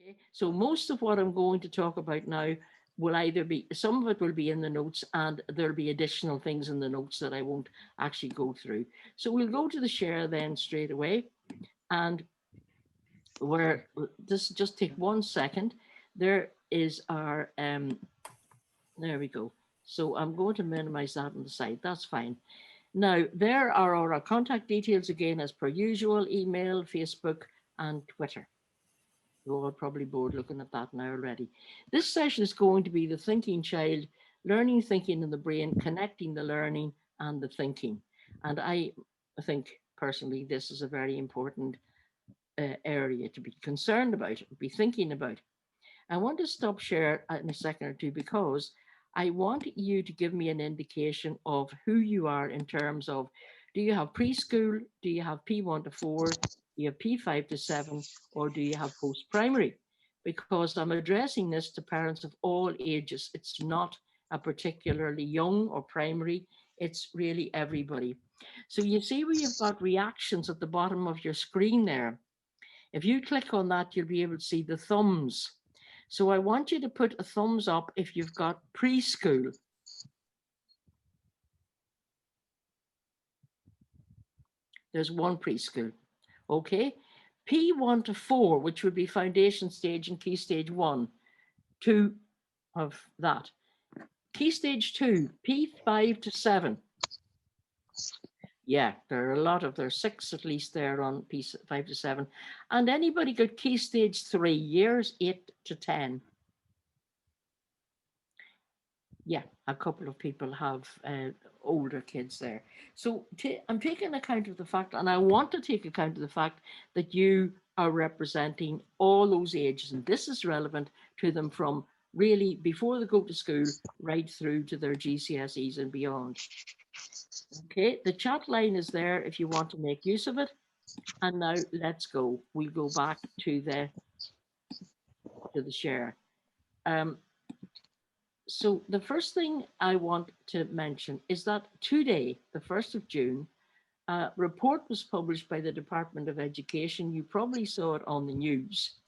Okay, so most of what I'm going to talk about now will either be, some of it will be in the notes, and there'll be additional things in the notes that I won't actually go through. So we'll go to the share then straight away. And where this, just take 1 second. There is our, there we go. So I'm going to minimize that on the side. That's fine. Now, there are our contact details again, as per usual: email, Facebook, and Twitter. You're all probably bored looking at that now already. This session is going to be the thinking child, learning, thinking in the brain, connecting the learning and the thinking. And I think personally, this is a very important area to be concerned about, be thinking about. I want to stop share in a second or two, because I want you to give me an indication of who you are in terms of, do you have preschool? Do you have P1 to 4? Do you have P5 to 7? Or do you have post-primary? Because I'm addressing this to parents of all ages. It's not a particularly young or primary. It's really everybody. So you see where you've got reactions at the bottom of your screen there. If you click on that, you'll be able to see the thumbs. So I want you to put a thumbs up if you've got preschool. There's one preschool. Okay. P1 to 4, which would be foundation stage and key stage 1, 2 of that. Key stage 2, P5 to 7. Yeah, there are a lot of, there's 6 at least there on P5 to 7. And anybody got key stage 3, years 8 to 10? Yeah, a couple of people have older kids there. So I'm taking account of the fact, and I want to take account of the fact that you are representing all those ages, and this is relevant to them from really before they go to school right through to their GCSEs and beyond. Okay, the chat line is there if you want to make use of it. And now let's go. We'll go back to the share. So the first thing I want to mention is that today, the 1st of June, a report was published by the Department of Education. You probably saw it on the news,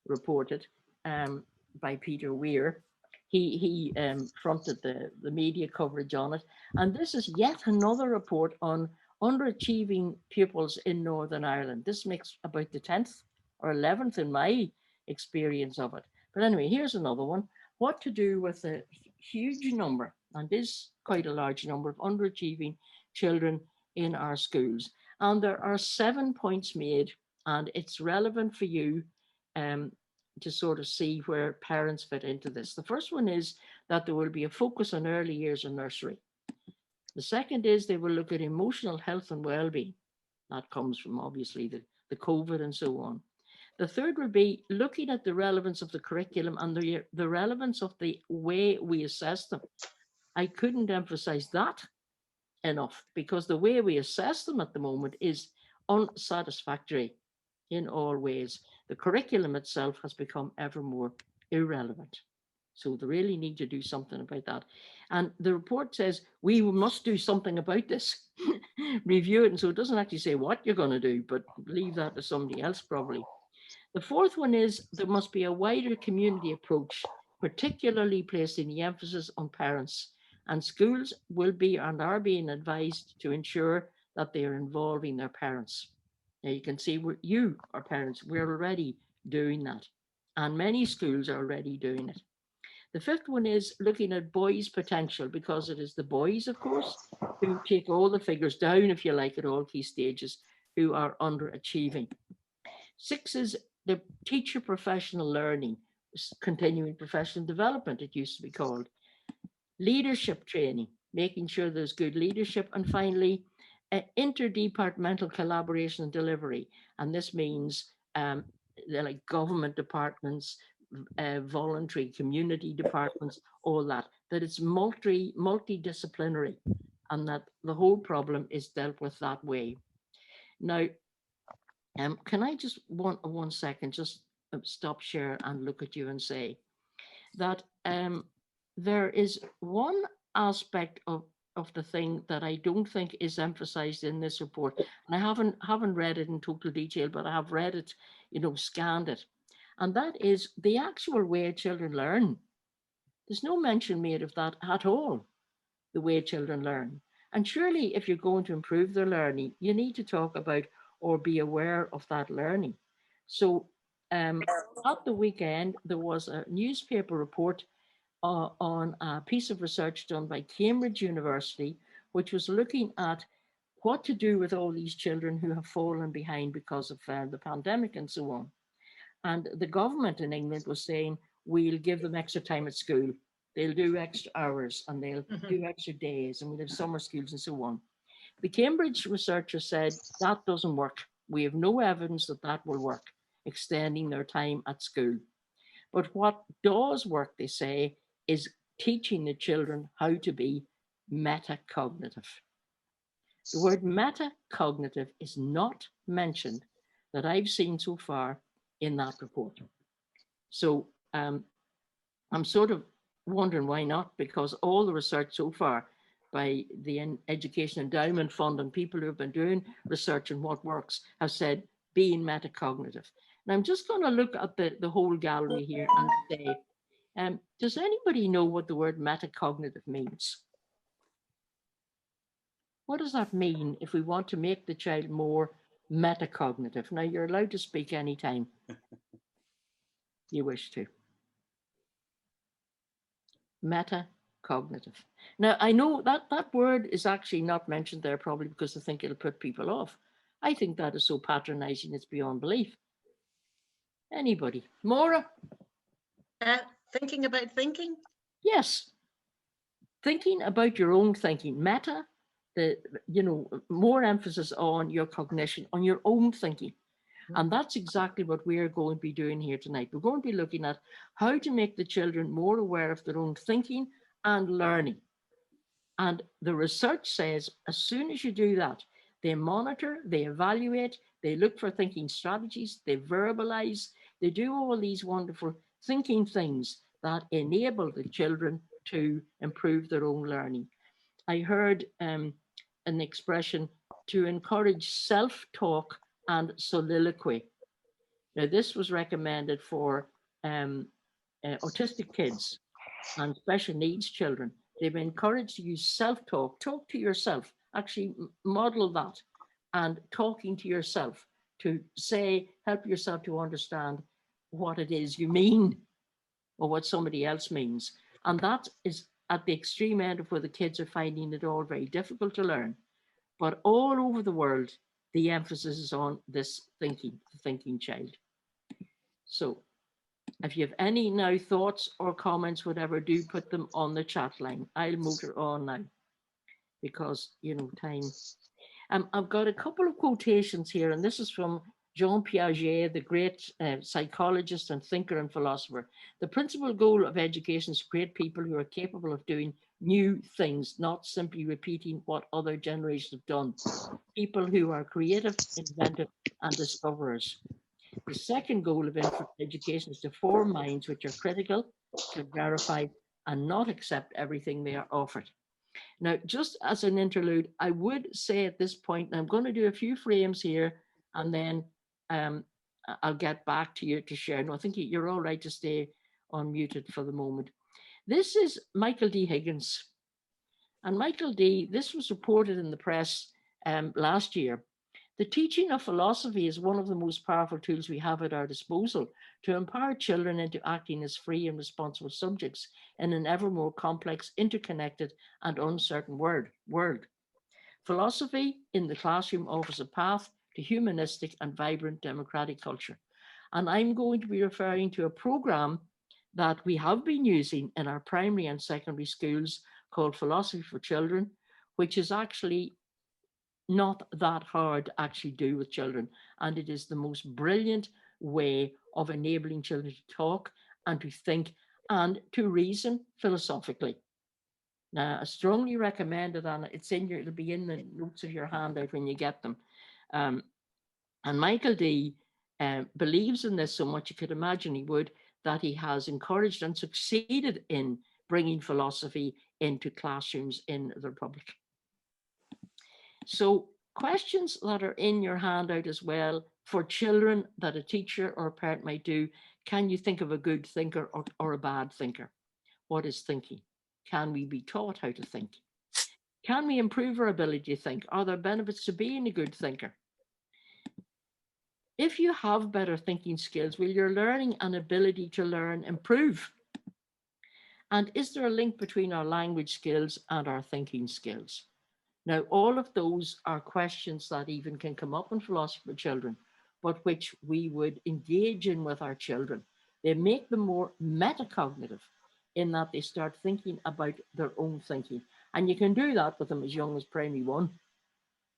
reported by Peter Weir. He fronted the media coverage on it. And this is yet another report on underachieving pupils in Northern Ireland. This makes about the 10th or 11th in my experience of it. But anyway, here's another one. What to do with a huge number, and is quite a large number, of underachieving children in our schools. And there are 7 points made, and it's relevant for you to sort of see where parents fit into this. The first one is that there will be a focus on early years and nursery. The second is they will look at emotional health and well-being. That comes from obviously the COVID and so on. The third would be looking at the relevance of the curriculum and the relevance of the way we assess them. I couldn't emphasize that enough, because the way we assess them at the moment is unsatisfactory in all ways. The curriculum itself has become ever more irrelevant. So they really need to do something about that. And the report says we must do something about this, review it. And so it doesn't actually say what you're going to do, but leave that to somebody else probably. The fourth one is there must be a wider community approach, particularly placing the emphasis on parents. And schools will be and are being advised to ensure that they are involving their parents. Now you can see you are parents, we're already doing that. And many schools are already doing it. The fifth one is looking at boys' potential, because it is the boys, of course, who take all the figures down, if you like, at all key stages, who are underachieving. 6 is the teacher professional learning, continuing professional development, it used to be called. Leadership training, making sure there's good leadership. And finally, interdepartmental collaboration and delivery. And this means like government departments, voluntary community departments, all that it's multidisciplinary, and that the whole problem is dealt with that way. Now, can I just 1 second just stop share and look at you and say that there is one aspect of the thing that I don't think is emphasized in this report, and I haven't read it in total detail, but I have read it, scanned it, and that is the actual way children learn. There's no mention made of that at all, the way children learn. And surely, if you're going to improve their learning, you need to talk about or be aware of that learning. So, at the weekend, there was a newspaper report on a piece of research done by Cambridge University, which was looking at what to do with all these children who have fallen behind because of the pandemic and so on. And the government in England was saying, we'll give them extra time at school. They'll do extra hours and they'll do extra days and we'll have summer schools and so on. The Cambridge researchers said that doesn't work. We have no evidence that that will work, extending their time at school. But what does work, they say, is teaching the children how to be metacognitive. The word metacognitive is not mentioned that I've seen so far in that report. So I'm sort of wondering why not, because all the research so far by the Education Endowment Fund and people who have been doing research on what works have said being metacognitive. And I'm just going to look at the whole gallery here and say, does anybody know what the word metacognitive means? What does that mean if we want to make the child more metacognitive? Now, you're allowed to speak anytime you wish to. Metacognitive. Now, I know that that word is actually not mentioned there probably because I think it'll put people off. I think that is so patronizing, it's beyond belief. Anybody? Maura? Thinking about thinking? Yes. Thinking about your own thinking. Meta, more emphasis on your cognition, on your own thinking. And that's exactly what we're going to be doing here tonight. We're going to be looking at how to make the children more aware of their own thinking and learning. And the research says as soon as you do that, they monitor, they evaluate, they look for thinking strategies, they verbalize, they do all these wonderful thinking things that enable the children to improve their own learning. I heard an expression to encourage self-talk and soliloquy. Now, this was recommended for autistic kids and special needs children. They've been encouraged to use self-talk, talk to yourself, actually model that, and talking to yourself to say, help yourself to understand what it is you mean or what somebody else means. And that is at the extreme end of where the kids are finding it all very difficult to learn. But all over the world, the emphasis is on this thinking, the thinking child. So if you have any now thoughts or comments, whatever, do put them on the chat line. I'll motor on now because, time. I've got a couple of quotations here, and this is from Jean Piaget, the great psychologist and thinker and philosopher. The principal goal of education is to create people who are capable of doing new things, not simply repeating what other generations have done. People who are creative, inventive, and discoverers. The second goal of education is to form minds which are critical, to verify, and not accept everything they are offered. Now, just as an interlude, I would say at this point, and I'm going to do a few frames here, and then I'll get back to you to share. No, I think you're all right to stay unmuted for the moment. This is Michael D. Higgins. And Michael D., this was reported in the press last year. The teaching of philosophy is one of the most powerful tools we have at our disposal to empower children into acting as free and responsible subjects in an ever more complex, interconnected, and uncertain world. Philosophy in the classroom offers a path to humanistic and vibrant democratic culture. And I'm going to be referring to a program that we have been using in our primary and secondary schools called Philosophy for Children, which is actually not that hard to actually do with children. And it is the most brilliant way of enabling children to talk and to think and to reason philosophically. Now, I strongly recommend it, and it'll be in the notes of your handout when you get them. And Michael D. Believes in this so much, you could imagine he would, that he has encouraged and succeeded in bringing philosophy into classrooms in the Republic. So questions that are in your handout as well for children that a teacher or a parent might do Can you think of a good thinker or a bad thinker? What is thinking? Can we be taught how to think? Can we improve our ability to think? Are there benefits to being a good thinker? If you have better thinking skills, will your learning and ability to learn improve? And is there a link between our language skills and our thinking skills? Now, all of those are questions that even can come up in philosophy for children, but which we would engage in with our children. They make them more metacognitive in that they start thinking about their own thinking. And you can do that with them as young as primary 1.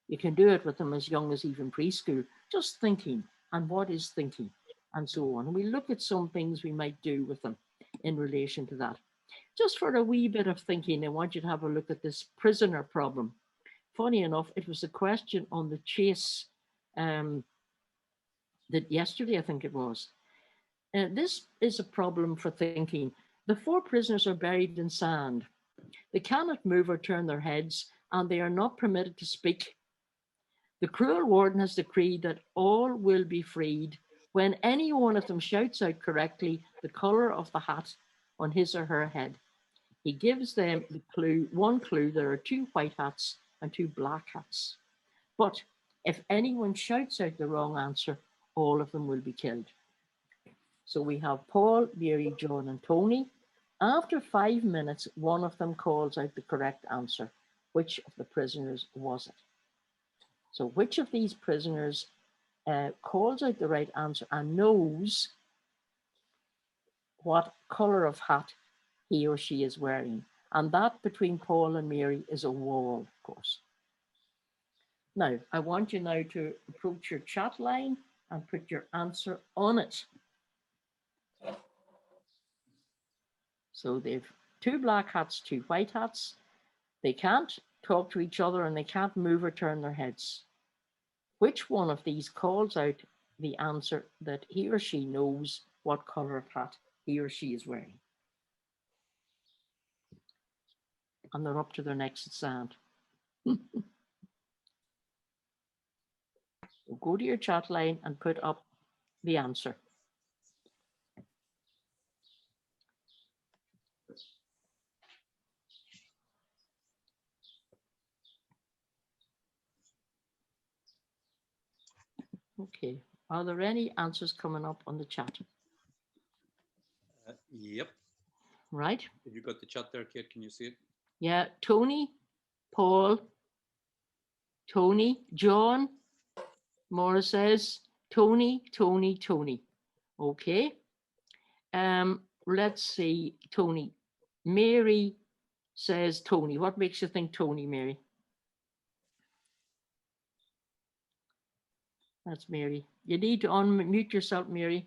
You can do it with them as young as even preschool, just thinking, and what is thinking, and so on. And we look at some things we might do with them in relation to that. Just for a wee bit of thinking, I want you to have a look at this prisoner problem. Funny enough, it was a question on the chase that yesterday, I think it was. This is a problem for thinking. The 4 prisoners are buried in sand. They cannot move or turn their heads, and they are not permitted to speak. The cruel warden has decreed that all will be freed when any one of them shouts out correctly the colour of the hat on his or her head. He gives them the clue, one clue, there are 2 white hats and 2 black hats. But if anyone shouts out the wrong answer, all of them will be killed. So we have Paul, Mary, John, and Tony. After 5 minutes, one of them calls out the correct answer. Which of the prisoners was it? So which of these prisoners calls out the right answer and knows what colour of hat he or she is wearing? And that between Paul and Mary is a wall, of course. Now, I want you now to approach your chat line and put your answer on it. So they've 2 black hats, 2 white hats. They can't talk to each other and they can't move or turn their heads. Which one of these calls out the answer that he or she knows what colour of hat he or she is wearing? And they're up to their next sand. So go to your chat line and put up the answer. Okay, are there any answers coming up on the chat? Yep. Right. Have you got the chat there, Kate? Can you see it? Yeah, Tony, Paul, Tony, John, Maura says, Tony, Tony, Tony. Okay. Let's see, Tony. Mary says Tony. What makes you think Tony, Mary? That's Mary. You need to unmute yourself, Mary.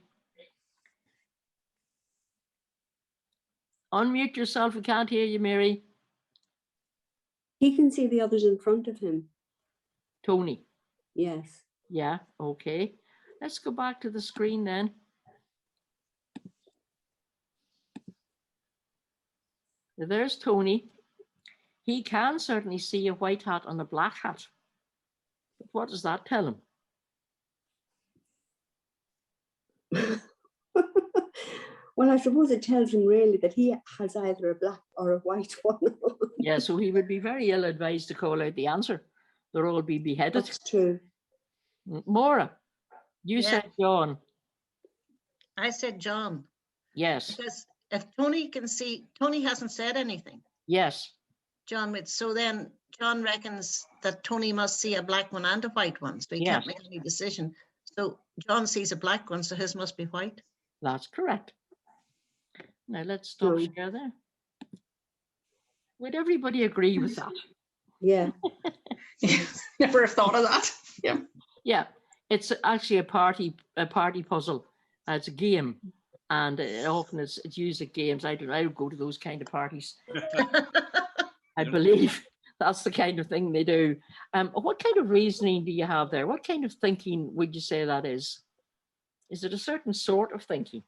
Unmute yourself. We can't hear you, Mary. He can see the others in front of him. Tony. Yes. Yeah, okay. Let's go back to the screen then. There's Tony. He can certainly see a white hat and a black hat. But what does that tell him? Well, I suppose it tells him really that he has either a black or a white one. Yeah, so he would be very ill advised to call out the answer. They'll all be beheaded. That's true. Maura, you Yeah. said John. I said John, Yes, because if Tony can see, Tony hasn't said anything. yes, John would, so then John reckons that Tony must see a black one and a white one, so he can't Yes. make any decision. So John sees a black one, so his must be white. that's correct. Now let's stop True. share there. Would everybody agree with that? Yeah. Never have thought of that. Yeah. Yeah, it's actually a party puzzle. It's a game, and it often it's used at games. I don't go to those kind of parties. I believe that's the kind of thing they do. What kind of reasoning do you have there? What kind of thinking would you say that is? Is it a certain sort of thinking?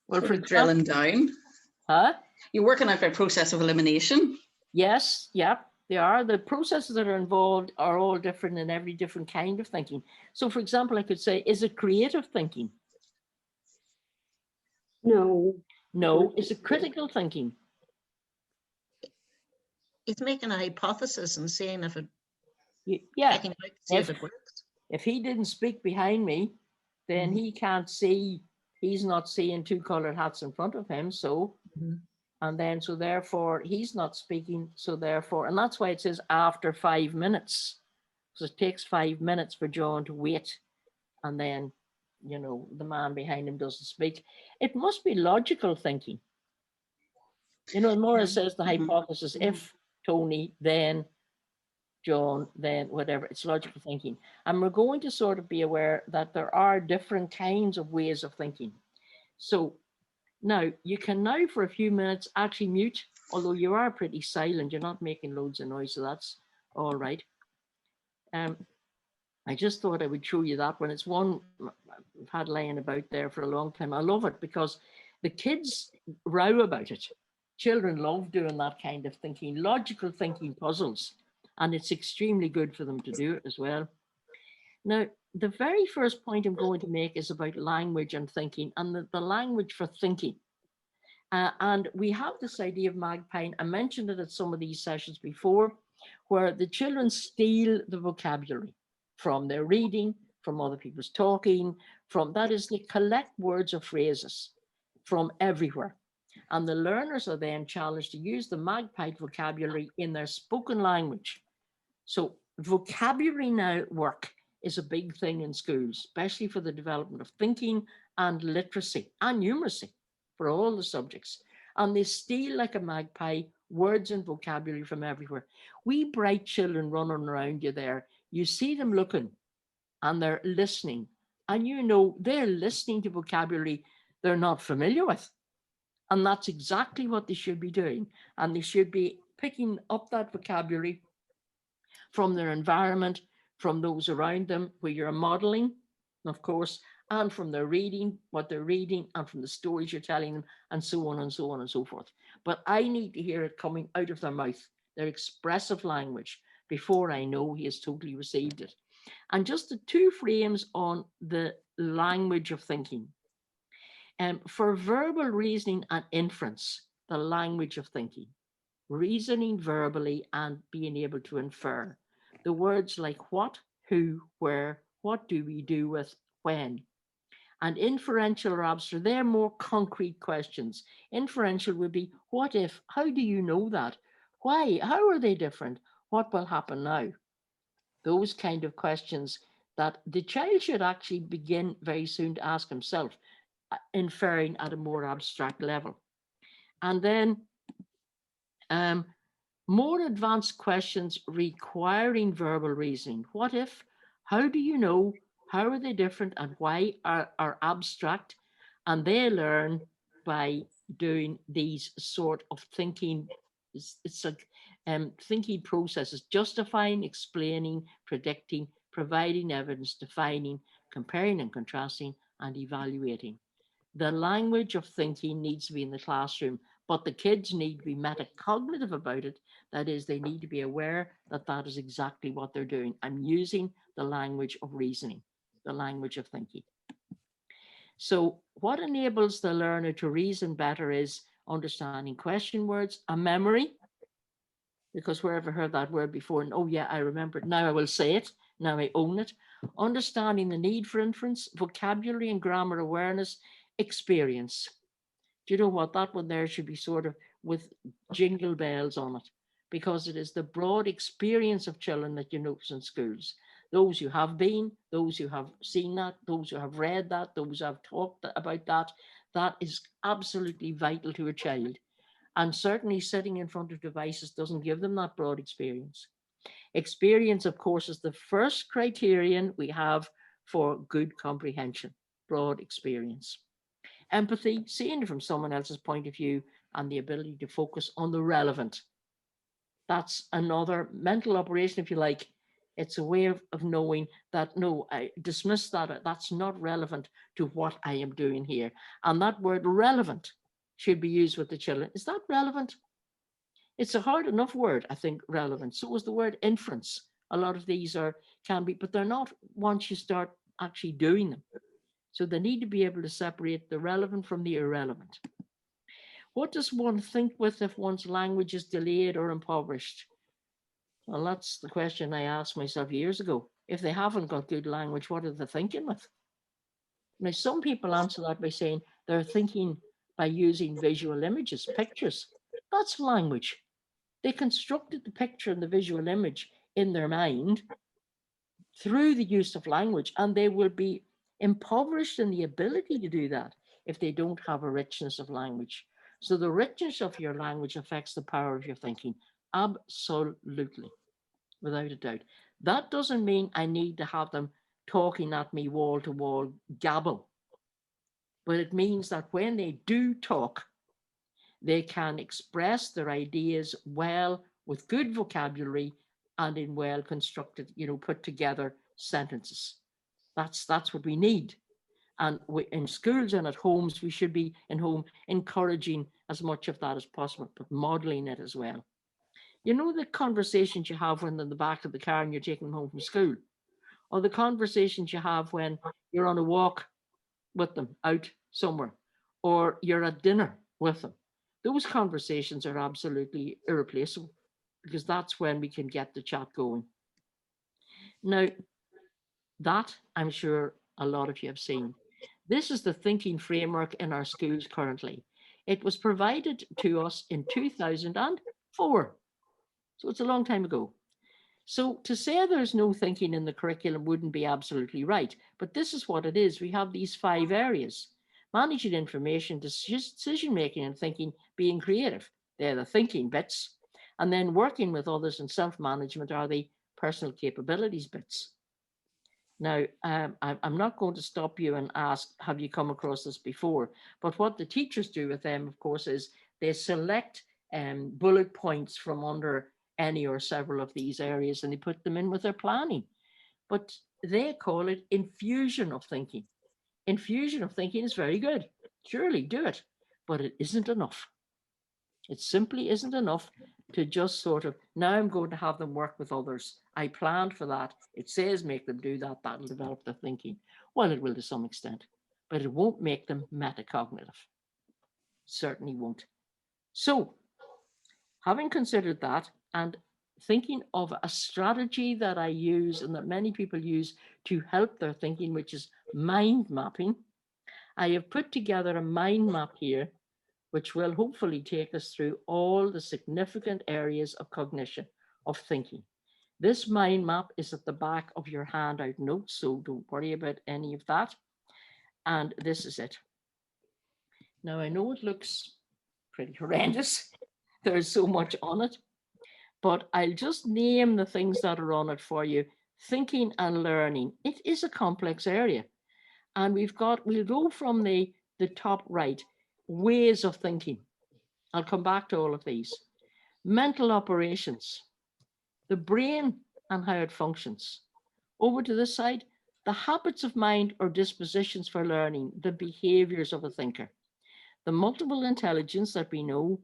Well, Sort for of drilling down. huh? You're working out by process of elimination. Yes, yeah. They are. The processes that are involved are all different in every different kind of thinking. So, for example, I could say, is it creative thinking? No. No. Is it critical thinking? It's making a hypothesis and seeing if it, Yeah. checking out to see if If- it works. If he didn't speak behind me, then Mhm. he can't see, he's not seeing two colored hats in front of him. So, Mhm. and then, so therefore, he's not speaking. So therefore, and that's why it says after 5 minutes. So it takes 5 minutes for John to wait. And then, you know, the man behind him doesn't speak. It must be logical thinking. You know, Mora says the Mhm. hypothesis, if Tony, then John, then whatever, it's logical thinking. And we're going to sort of be aware that there are different kinds of ways of thinking. So now you can now for a few minutes actually mute, although you are pretty silent, you're not making loads of noise, so that's all right. I just thought I would show you that one. It's one I've had laying about there for a long time. I love it because the kids row about it. Children love doing that kind of thinking, logical thinking puzzles, and it's extremely good for them to do it as well. Now, the very first point I'm going to make is about language and thinking, and the language for thinking. And we have this idea of magpie. I mentioned it at some of these sessions before, where the children steal the vocabulary from their reading, from other people's talking, from that is, they collect words or phrases from everywhere. And the learners are then challenged to use the magpie vocabulary in their spoken language. So vocabulary now work is a big thing in schools, especially for the development of thinking and literacy and numeracy for all the subjects. And they steal like a magpie words and vocabulary from everywhere. We bright children running around you there, you see them looking and they're listening. And you know they're listening to vocabulary they're not familiar with. And that's exactly what they should be doing. And they should be picking up that vocabulary from their environment, from those around them, where you're modeling, of course, and from their reading, what they're reading, and from the stories you're telling them, and so on and so on and so forth. But I need to hear it coming out of their mouth, their expressive language, before I know he has totally received it. And just the two frames on the language of thinking. For verbal reasoning and inference, the language of thinking, reasoning verbally and being able to infer. The words like what, who, where, what do we do with, when. And inferential or abstract, they're more concrete questions. Inferential would be what if, how do you know that? Why, how are they different? What will happen now? Those kind of questions that the child should actually begin very soon to ask himself, inferring at a more abstract level. And then more advanced questions requiring verbal reasoning. What if, how do you know, how are they different, and why are abstract? And they learn by doing these sort of thinking. It's like thinking processes, justifying, explaining, predicting, providing evidence, defining, comparing and contrasting, and evaluating. The language of thinking needs to be in the classroom, but the kids need to be metacognitive about it. That is, they need to be aware that that is exactly what they're doing. I'm using the language of reasoning, the language of thinking. So what enables the learner to reason better is understanding question words, a memory, because where have I heard that word before? And oh yeah, I remember it. Now I will say it. Now I own it. Understanding the need for inference, vocabulary and grammar awareness, experience. Do you know what? That one there should be sort of with jingle bells on it, because it is the broad experience of children that you notice in schools. Those who have been, those who have seen that, those who have read that, those who have talked about that, that is absolutely vital to a child. And certainly sitting in front of devices doesn't give them that broad experience. Experience, of course, is the first criterion we have for good comprehension, broad experience. Empathy, seeing it from someone else's point of view, and the ability to focus on the relevant. That's another mental operation, if you like. It's a way of knowing that, no, I dismiss that. That's not relevant to what I am doing here. And that word relevant should be used with the children. Is that relevant? It's a hard enough word, I think, relevant. So is the word inference. A lot of these can be, but they're not once you start actually doing them. So they need to be able to separate the relevant from the irrelevant. What does one think with if one's language is delayed or impoverished? Well, that's the question I asked myself years ago. If they haven't got good language, what are they thinking with? Now, some people answer that by saying they're thinking by using visual images, pictures. That's language. They constructed the picture and the visual image in their mind through the use of language, and they will be impoverished in the ability to do that if they don't have a richness of language. So the richness of your language affects the power of your thinking. Absolutely, without a doubt. That doesn't mean I need to have them talking at me wall to wall gabble. But it means that when they do talk, they can express their ideas well with good vocabulary and in well constructed, put together sentences. That's what we need. And in schools and at homes, we should be encouraging as much of that as possible, but modeling it as well. You know, the conversations you have when they're in the back of the car and you're taking them home from school, or the conversations you have when you're on a walk with them out somewhere, or you're at dinner with them. Those conversations are absolutely irreplaceable because that's when we can get the chat going. Now, that I'm sure a lot of you have seen. This is the thinking framework in our schools currently. It was provided to us in 2004. So it's a long time ago. So to say there's no thinking in the curriculum wouldn't be absolutely right. But this is what it is. We have these 5 areas: managing information, decision-making and thinking, being creative. They're the thinking bits. And then working with others and self-management are the personal capabilities bits. Now, I'm not going to stop you and ask, have you come across this before? But what the teachers do with them, of course, is they select bullet points from under any or several of these areas and they put them in with their planning. But they call it infusion of thinking. Infusion of thinking is very good. Surely do it, but it isn't enough. It simply isn't enough to just sort of, now I'm going to have them work with others. I planned for that. It says make them do that. That'll develop their thinking. Well, it will to some extent, but it won't make them metacognitive. Certainly won't. So, having considered that and thinking of a strategy that I use and that many people use to help their thinking, which is mind mapping, I have put together a mind map here which will hopefully take us through all the significant areas of cognition, of thinking. This mind map is at the back of your handout notes, so don't worry about any of that. And this is it. Now, I know it looks pretty horrendous. There's so much on it, but I'll just name the things that are on it for you. Thinking and learning. It is a complex area. And we'll go from the top right, ways of thinking. I'll come back to all of these. Mental operations, the brain and how it functions. Over to this side, the habits of mind or dispositions for learning, the behaviors of a thinker. The multiple intelligence that we know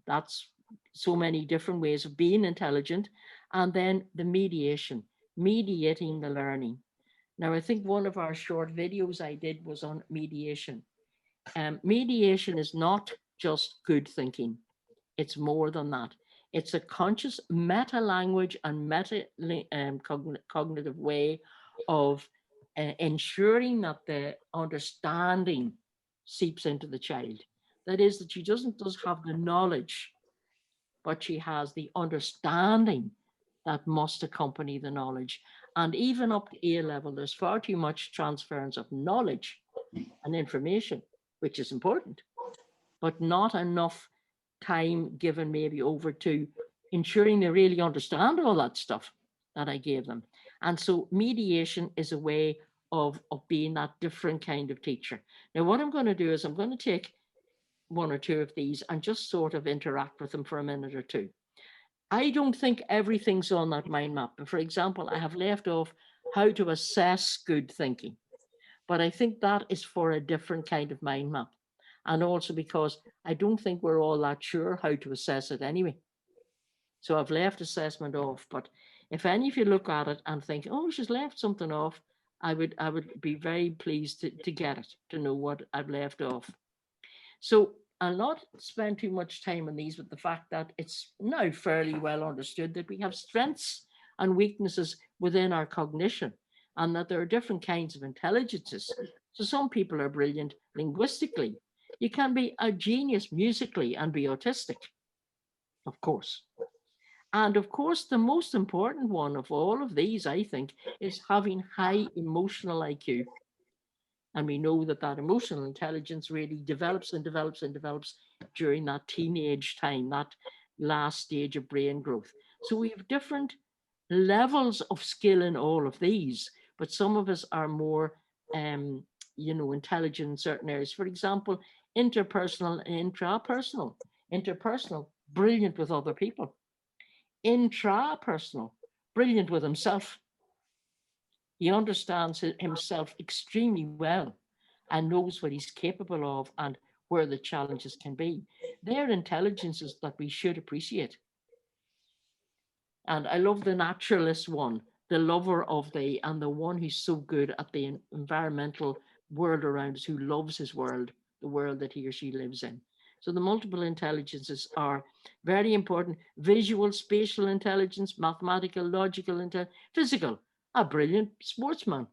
that's so many different ways of being intelligent. And then the mediation, mediating the learning. Now, I think one of our short videos I did was on mediation. Mediation is not just good thinking. It's more than that. It's a conscious meta language and meta cognitive way of ensuring that the understanding seeps into the child. That is, that she doesn't just have the knowledge, but she has the understanding that must accompany the knowledge. And even up to A level, there's far too much transference of knowledge and information, which is important, but not enough time given maybe over to ensuring they really understand all that stuff that I gave them. And so mediation is a way of being that different kind of teacher. Now, what I'm going to do is I'm going to take 1 or 2 of these and just sort of interact with them for a minute or 2. I don't think everything's on that mind map. But for example, I have left off how to assess good thinking. But I think that is for a different kind of mind map. And also because I don't think we're all that sure how to assess it anyway. So I've left assessment off, but if any of you look at it and think, oh, she's left something off, I would be very pleased to get it, to know what I've left off. So I'll not spend too much time on these, but the fact that it's now fairly well understood that we have strengths and weaknesses within our cognition, and that there are different kinds of intelligences. So some people are brilliant linguistically. You can be a genius musically and be autistic, of course. And of course, the most important one of all of these, I think, is having high emotional IQ. And we know that that emotional intelligence really develops and develops and develops during that teenage time, that last stage of brain growth. So we have different levels of skill in all of these, but some of us are more, intelligent in certain areas. For example, interpersonal and intrapersonal. Interpersonal, brilliant with other people. Intrapersonal, brilliant with himself. He understands himself extremely well and knows what he's capable of and where the challenges can be. They're intelligences that we should appreciate. And I love the naturalist one, the lover of and the one who's so good at the environmental world around us, who loves his world, the world that he or she lives in. So the multiple intelligences are very important. Visual, spatial intelligence, mathematical, logical, physical. A brilliant sportsman.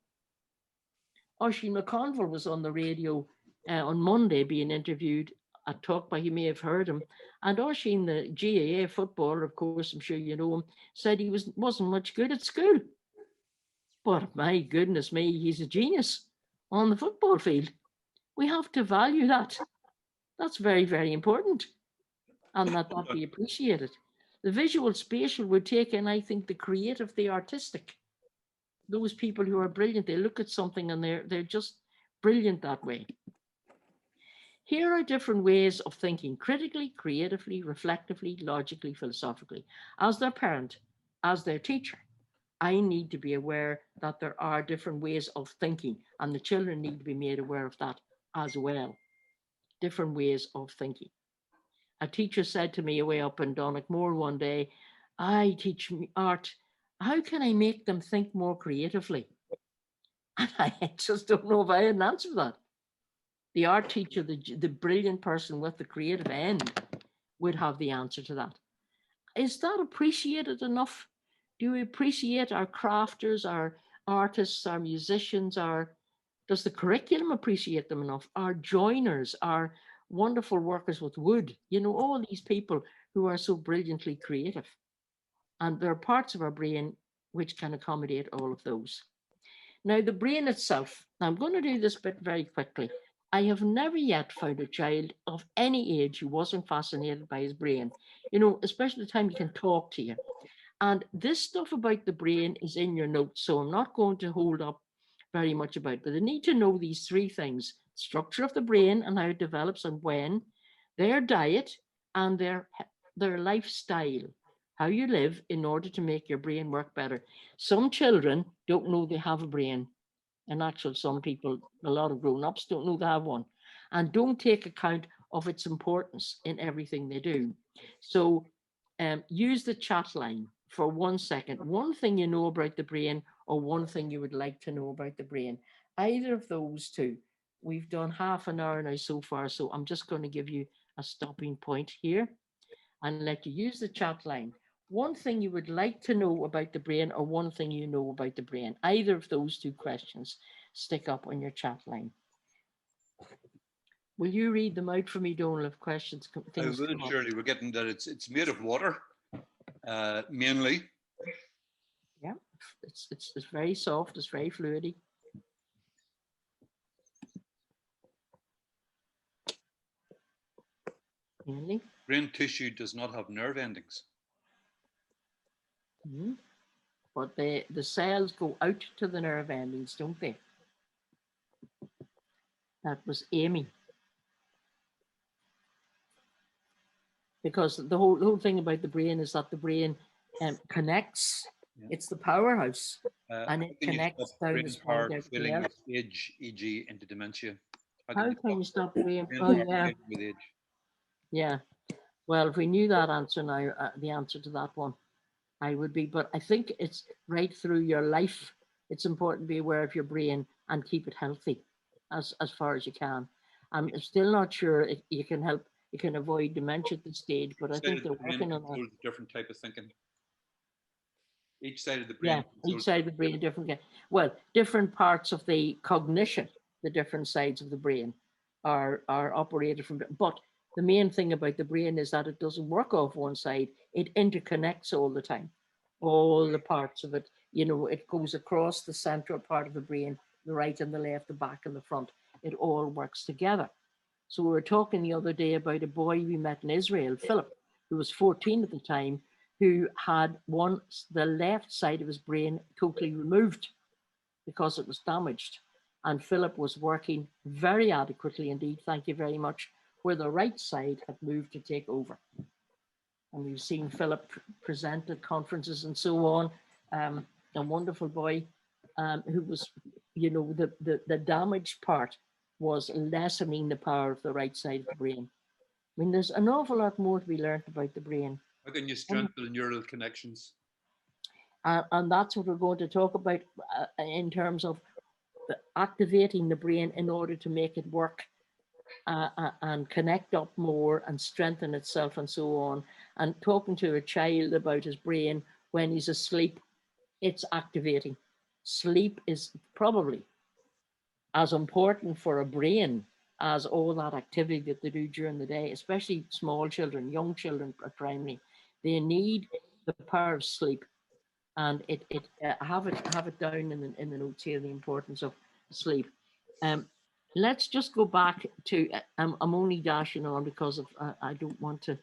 Oisin McConville was on the radio on Monday being interviewed, a talk by, you may have heard him. And Oisin, the GAA footballer, of course, I'm sure you know him, said he wasn't much good at school. But my goodness me, he's a genius on the football field. We have to value that. That's very, very important. And that be appreciated. The visual spatial would take in, I think, the creative, the artistic. Those people who are brilliant, they look at something and they're just brilliant that way. Here are different ways of thinking: critically, creatively, reflectively, logically, philosophically. As their parent, as their teacher, I need to be aware that there are different ways of thinking, and the children need to be made aware of that as well. Different ways of thinking. A teacher said to me away up in Donaghmore one day, I teach art. How can I make them think more creatively? And I just don't know if I had an answer for that. The art teacher, the brilliant person with the creative end, would have the answer to that. Is that appreciated enough? Do we appreciate our crafters, our artists, our musicians? Does the curriculum appreciate them enough? Our joiners, our wonderful workers with wood, all these people who are so brilliantly creative. And there are parts of our brain which can accommodate all of those. Now, the brain itself, I'm going to do this bit very quickly. I have never yet found a child of any age who wasn't fascinated by his brain, especially the time he can talk to you. And this stuff about the brain is in your notes, so I'm not going to hold up very much about it, but they need to know these three things: structure of the brain and how it develops and when, their diet, and their lifestyle, how you live in order to make your brain work better. Some children don't know they have a brain. And actually, some people, a lot of grown-ups, don't know they have one and don't take account of its importance in everything they do. So use the chat line for 1 second. One thing you know about the brain, or one thing you would like to know about the brain. Either of those two. We've done half an hour now so far, so I'm just going to give you a stopping point here and let you use the chat line. One thing you would like to know about the brain, or one thing you know about the brain. Either of those two questions stick up on your chat line. Will you read them out for me, Donal, if questions? I would, surely. We're getting that it's made of water, mainly. Yeah, it's very soft, it's very fluidy. Mainly. Brain tissue does not have nerve endings. Mm-hmm. But the cells go out to the nerve endings, don't they? That was Amy. Because the whole thing about the brain is that the brain connects. Yeah. It's the powerhouse, and it connects down the spine. Failing with age, e.g., into dementia. How can you stop the brain? brain Oh, stop yeah, aging with age? yeah. Well, if we knew that answer now, the answer to that one, I would be. But I think it's right through your life. It's important to be aware of your brain and keep it healthy as far as you can. I'm still not sure if you can help, you can avoid dementia at this stage, but I Side think of they're the brain working on that. controls a different type of thinking. Each side of the Yeah, brain each controls side of the brain, different. Well, different parts of the cognition, the different sides of the brain are operated from. But the main thing about the brain is that it doesn't work off one side; it interconnects all the time, all the parts of it. You know, it goes across the central part of the brain, the right and the left, the back and the front. It all works together. So we were talking the other day about a boy we met in Israel, Philip, who was 14 at the time, who had the left side of his brain totally removed because it was damaged. And Philip was working very adequately indeed, thank you very much, where the right side had moved to take over. And we've seen Philip present at conferences and so on. A wonderful boy who was, you know, the damaged part was lessening the power of the right side of the brain. I mean, there's an awful lot more to be learned about the brain. How can you strengthen neural connections? And that's what we're going to talk about in terms of activating the brain in order to make it work and connect up more and strengthen itself and so on. And talking to a child about his brain when he's asleep, it's activating. Sleep is probably as important for a brain as all that activity that they do during the day, especially small children, young children primary. They need the power of sleep, and have it down in the notes here, the importance of sleep. Let's just go back to. I'm only dashing on because of I don't want to.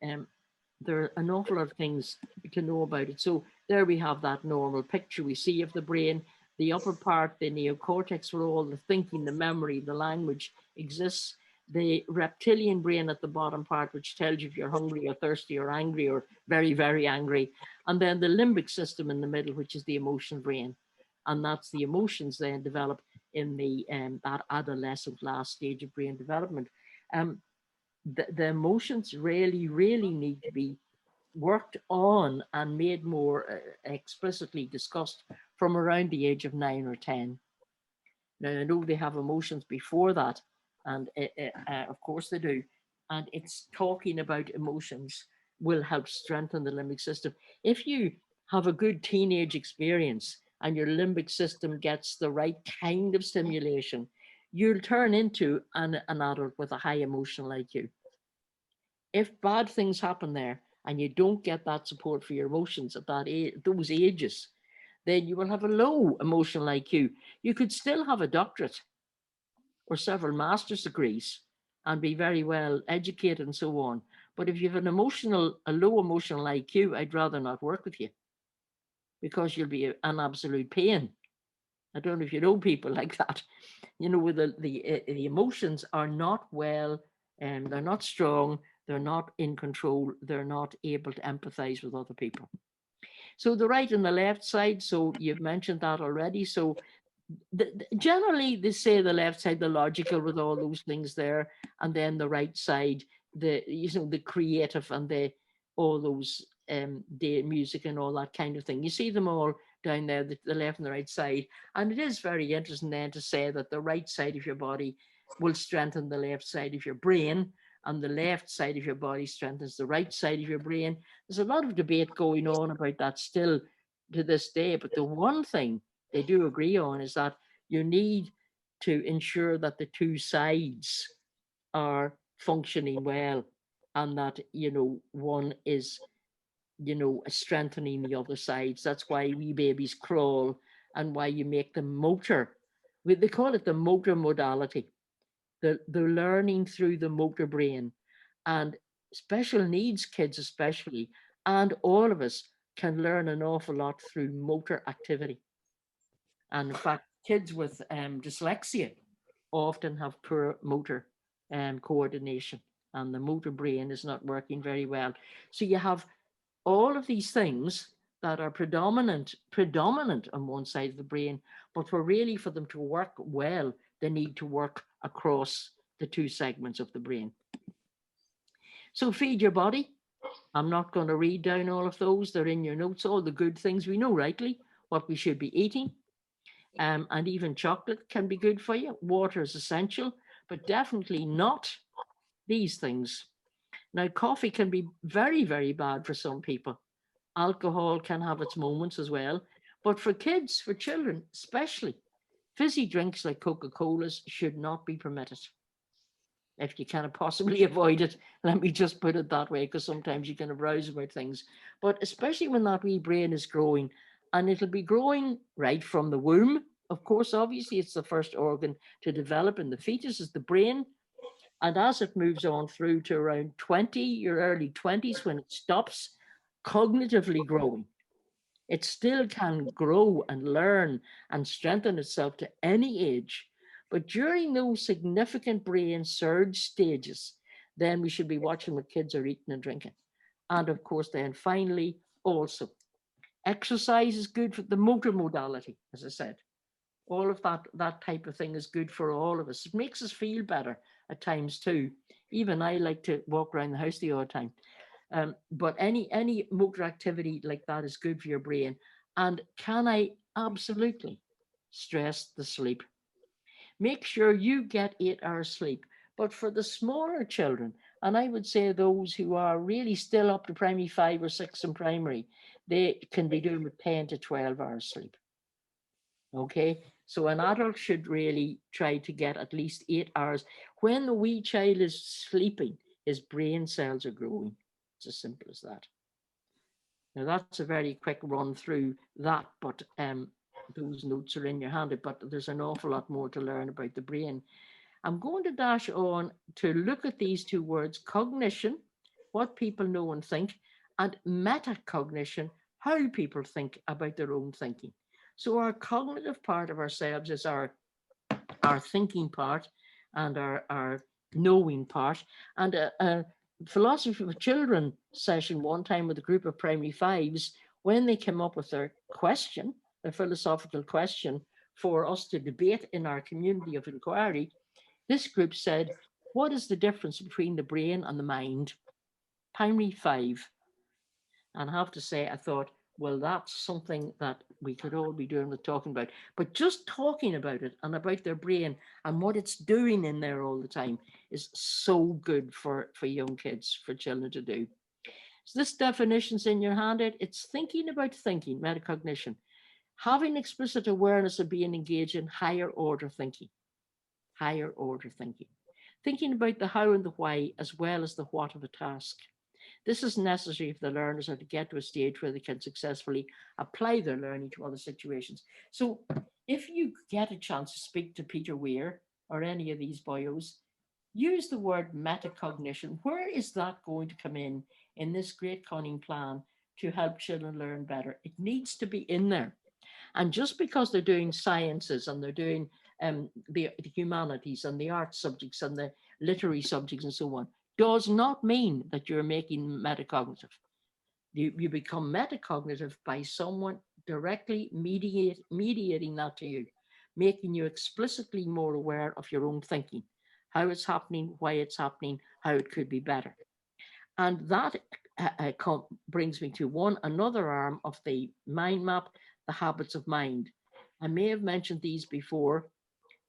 There are an awful lot of things to know about it. So there we have that normal picture we see of the brain. The upper part, the neocortex, where all the thinking, the memory, the language exists. The reptilian brain at the bottom part, which tells you if you're hungry or thirsty or angry or very, very angry. And then the limbic system in the middle, which is the emotion brain. And that's the emotions then develop in the that adolescent last stage of brain development. The emotions really, really need to be worked on and made more explicitly discussed from around the age of 9 or 10. Now, I know they have emotions before that, and of course they do. And it's talking about emotions will help strengthen the limbic system. If you have a good teenage experience and your limbic system gets the right kind of stimulation, you'll turn into an adult with a high emotional IQ. If bad things happen there and you don't get that support for your emotions at that age, those ages, then you will have a low emotional IQ. You could still have a doctorate or several master's degrees and be very well educated and so on. But if you have a low emotional IQ, I'd rather not work with you because you'll be an absolute pain. I don't know if you know people like that. You know, with the emotions are not well, and they're not strong, they're not in control, they're not able to empathize with other people. So the right and the left side, so you've mentioned that already. So generally they say the left side, the logical with all those things there, and then the right side, the creative and all those the music and all that kind of thing. You see them all down there, the left and the right side. And it is very interesting then to say that the right side of your body will strengthen the left side of your brain, and the left side of your body strengthens the right side of your brain. There's a lot of debate going on about that still to this day, but the one thing they do agree on is that you need to ensure that the two sides are functioning well, and that, you know, one is, you know, strengthening the other sides. That's why wee babies crawl and why you make them motor. They call it the motor modality, the learning through the motor brain. And special needs kids especially, and all of us, can learn an awful lot through motor activity. And in fact, kids with dyslexia often have poor motor coordination, and the motor brain is not working very well. So you have all of these things that are predominant on one side of the brain, but for them to work well, they need to work across the two segments of the brain. So feed your body. I'm not going to read down all of those. They're in your notes, all the good things we know rightly, what we should be eating. And even chocolate can be good for you. Water is essential, but definitely not these things. Now, coffee can be very, very bad for some people. Alcohol can have its moments as well. But for kids, for children especially, fizzy drinks like Coca-Colas should not be permitted. If you can possibly avoid it, let me just put it that way, because sometimes you can arouse about things. But especially when that wee brain is growing, and it'll be growing right from the womb. Of course, obviously, it's the first organ to develop in the fetus is the brain. And as it moves on through to around 20, your early 20s, when it stops cognitively growing, it still can grow and learn and strengthen itself to any age. But during those significant brain surge stages, then we should be watching what kids are eating and drinking. And of course, then finally, also, exercise is good for the motor modality, as I said. All of that type of thing is good for all of us. It makes us feel better at times too. Even I like to walk around the house the odd time. But any motor activity like that is good for your brain. And can I absolutely stress the sleep? Make sure you get 8 hours sleep. But for the smaller children, and I would say those who are really still up to primary 5 or 6 in primary, they can be doing with 10 to 12 hours sleep. Okay, so an adult should really try to get at least 8 hours. When the wee child is sleeping, his brain cells are growing. It's as simple as that. Now that's a very quick run through that, but those notes are in your hand, but there's an awful lot more to learn about the brain. I'm going to dash on to look at these two words, cognition, what people know and think, and metacognition, how people think about their own thinking. So our cognitive part of ourselves is our thinking part and our knowing part. And a philosophy for children session one time with a group of primary 5s, when they came up with their question, their philosophical question for us to debate in our community of inquiry, this group said, what is the difference between the brain and the mind? Primary 5. And I have to say, I thought, well, that's something that we could all be doing with talking about. But just talking about it and about their brain and what it's doing in there all the time is so good for young kids, for children to do. So this definition's in your handout. It's thinking about thinking, metacognition. Having explicit awareness of being engaged in higher order thinking. Higher order thinking. Thinking about the how and the why, as well as the what of a task. This is necessary if the learners are to get to a stage where they can successfully apply their learning to other situations. So if you get a chance to speak to Peter Weir or any of these boyos, use the word metacognition. Where is that going to come in this Great Conning Plan to help children learn better? It needs to be in there. And just because they're doing sciences and they're doing the humanities and the art subjects and the literary subjects and so on, does not mean that you're making metacognitive. You become metacognitive by someone directly mediating that to you, making you explicitly more aware of your own thinking, how it's happening, why it's happening, how it could be better. And that brings me to another arm of the mind map, the habits of mind. I may have mentioned these before.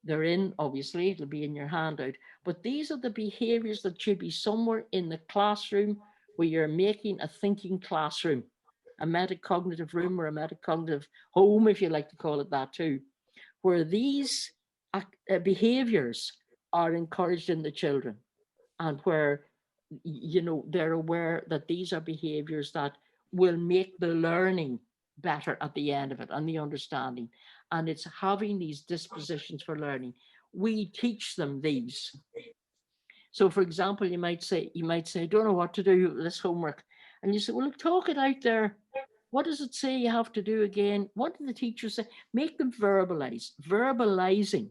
They're in, obviously, it'll be in your handout, but these are the behaviors that should be somewhere in the classroom where you're making a thinking classroom, a metacognitive room or a metacognitive home, if you like to call it that too, where these behaviors are encouraged in the children and where, you know, they're aware that these are behaviors that will make the learning better at the end of it and the understanding. And it's having these dispositions for learning. We teach them these. So for example, you might say, I don't know what to do with this homework. And you say, well, look, talk it out there. What does it say you have to do again? What did the teacher say? Make them verbalize. Verbalizing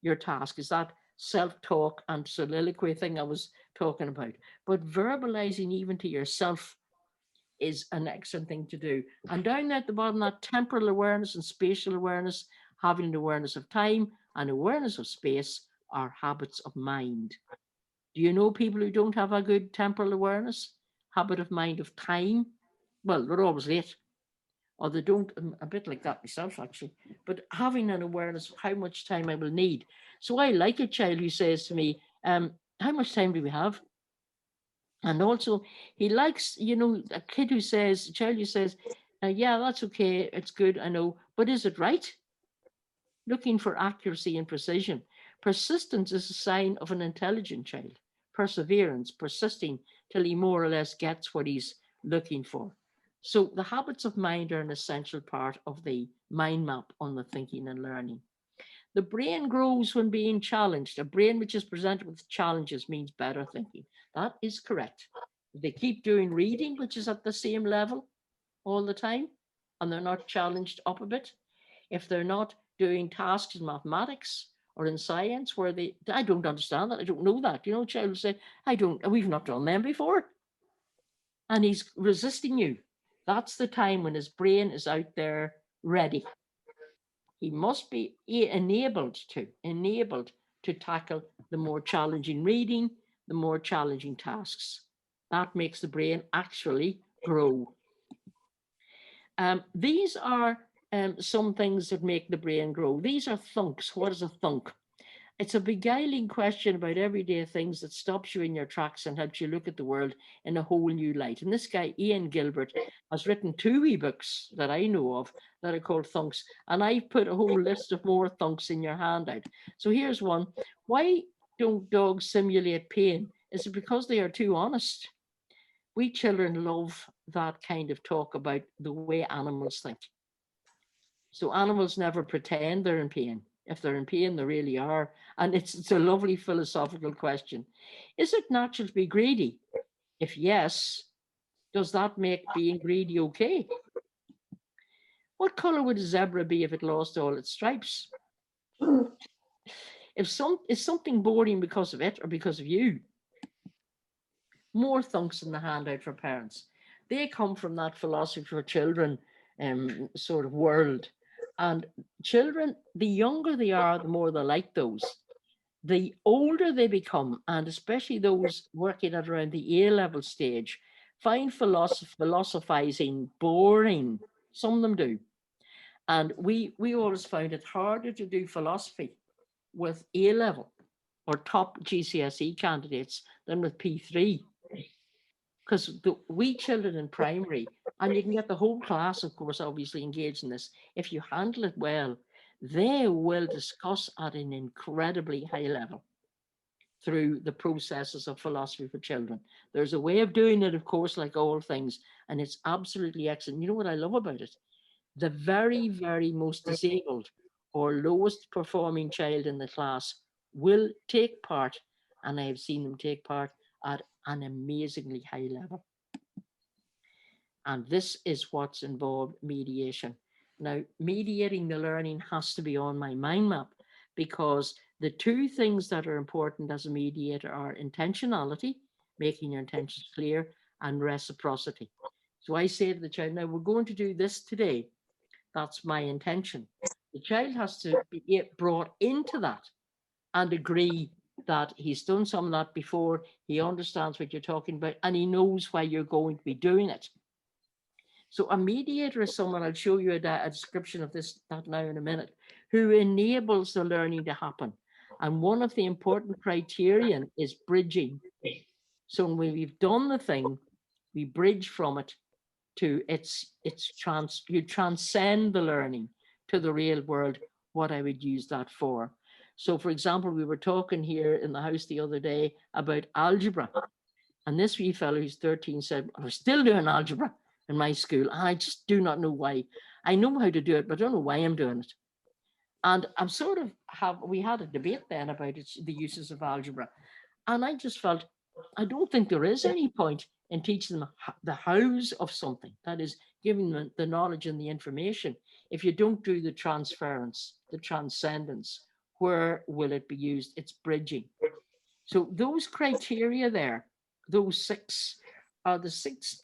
your task is that self-talk and soliloquy thing I was talking about. But verbalizing even to yourself is an excellent thing to do. And down there at the bottom, that temporal awareness and spatial awareness, having an awareness of time and awareness of space, are habits of mind. Do you know people who don't have a good temporal awareness, habit of mind of time? Well, they're always late, or they don't. I'm a bit like that myself, actually. But having an awareness of how much time I will need. So I like a child who says to me, how much time do we have? And also, he likes, a kid who says, a child who says, yeah, that's okay, it's good, I know, but is it right? Looking for accuracy and precision. Persistence is a sign of an intelligent child. Perseverance, persisting till he more or less gets what he's looking for. So the habits of mind are an essential part of the mind map on the thinking and learning. The brain grows when being challenged. A brain which is presented with challenges means better thinking. That is correct. If they keep doing reading, which is at the same level all the time, and they're not challenged up a bit, if they're not doing tasks in mathematics or in science where I don't understand that, I don't know that. Child will say, we've not done them before. And he's resisting you. That's the time when his brain is out there ready. He must be enabled to tackle the more challenging reading, the more challenging tasks. That makes the brain actually grow. These are some things that make the brain grow. These are thunks. What is a thunk? It's a beguiling question about everyday things that stops you in your tracks and helps you look at the world in a whole new light. And this guy, Ian Gilbert, has written 2 ebooks that I know of that are called Thunks. And I've put a whole list of more thunks in your handout. So here's one. Why don't dogs simulate pain? Is it because they are too honest? We children love that kind of talk about the way animals think. So animals never pretend they're in pain. If they're in pain, they really are. And it's a lovely philosophical question. Is it natural to be greedy? If yes, does that make being greedy okay? What color would a zebra be if it lost all its stripes? Is something boring because of it or because of you? More thunks in the handout for parents. They come from that philosophy for children sort of world. And children, the younger they are, the more they like those. The older they become, and especially those working at around the A-level stage, find philosophizing boring. Some of them do. And we always found it harder to do philosophy with A-level or top GCSE candidates than with P3. Because we children in primary, and you can get the whole class, of course, obviously engaged in this. If you handle it well, they will discuss at an incredibly high level through the processes of philosophy for children. There's a way of doing it, of course, like all things, and it's absolutely excellent. You know what I love about it? The very, very most disabled or lowest performing child in the class will take part, and I have seen them take part at an amazingly high level. And this is what's involved mediation. Now, mediating the learning has to be on my mind map, because the 2 things that are important as a mediator are intentionality, making your intentions clear, and reciprocity. So I say to the child, now we're going to do this today. That's my intention. The child has to be brought into that and agree that he's done some of that before, he understands what you're talking about, and he knows why you're going to be doing it. So a mediator is someone, I'll show you a description of that now in a minute, who enables the learning to happen. And one of the important criterion is bridging. So when we've done the thing, we bridge from it to you transcend the learning to the real world, what I would use that for. So for example, we were talking here in the house the other day about algebra. And this wee fellow who's 13 said, we're still doing algebra in my school. And I just do not know why. I know how to do it, but I don't know why I'm doing it. And I'm we had a debate then about the uses of algebra. And I just felt, I don't think there is any point in teaching them the hows of something, that is giving them the knowledge and the information, if you don't do the transference, the transcendence. Where will it be used? It's bridging. So those criteria there, those 6 are the 6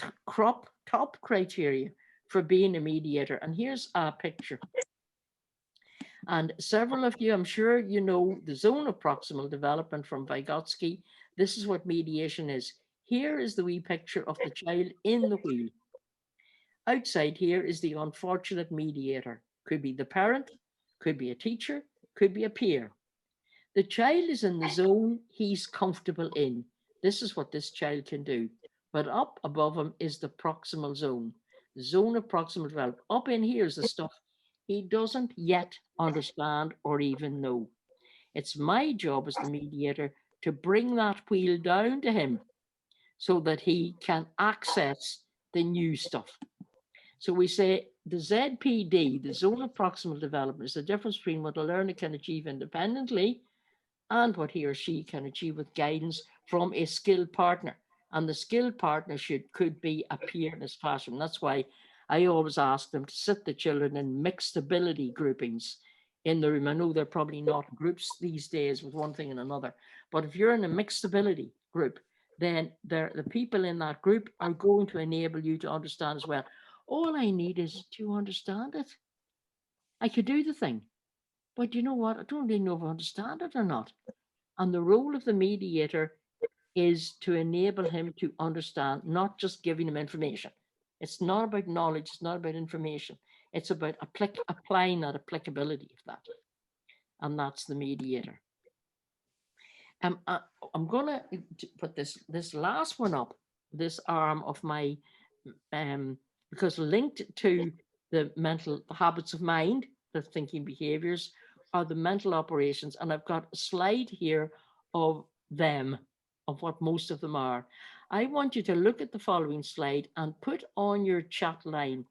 top criteria for being a mediator. And here's a picture. And several of you, I'm sure you know the zone of proximal development from Vygotsky. This is what mediation is. Here is the wee picture of the child in the wheel. Outside here is the unfortunate mediator. Could be the parent, could be a teacher, could be a peer. The child is in the zone he's comfortable in. This is what this child can do. But up above him is the proximal zone, the zone of proximal development. Up in here is the stuff he doesn't yet understand or even know. It's my job as the mediator to bring that wheel down to him so that he can access the new stuff. So we say the ZPD, the zone of proximal development, is the difference between what a learner can achieve independently and what he or she can achieve with guidance from a skilled partner. And the skilled partner could be a peer in his classroom. That's why I always ask them to sit the children in mixed ability groupings in the room. I know they're probably not groups these days with one thing and another, but if you're in a mixed ability group, then the people in that group are going to enable you to understand as well. All I need is to understand it. I could do the thing, but you know what? I don't really know if I understand it or not. And the role of the mediator is to enable him to understand, not just giving him information. It's not about knowledge, it's not about information. It's about applying that applicability of that. And that's the mediator. I'm going to put this last one up, this arm of my, because linked to the mental habits of mind, the thinking behaviors, are the mental operations. And I've got a slide here of them, of what most of them are. I want you to look at the following slide and put on your chat line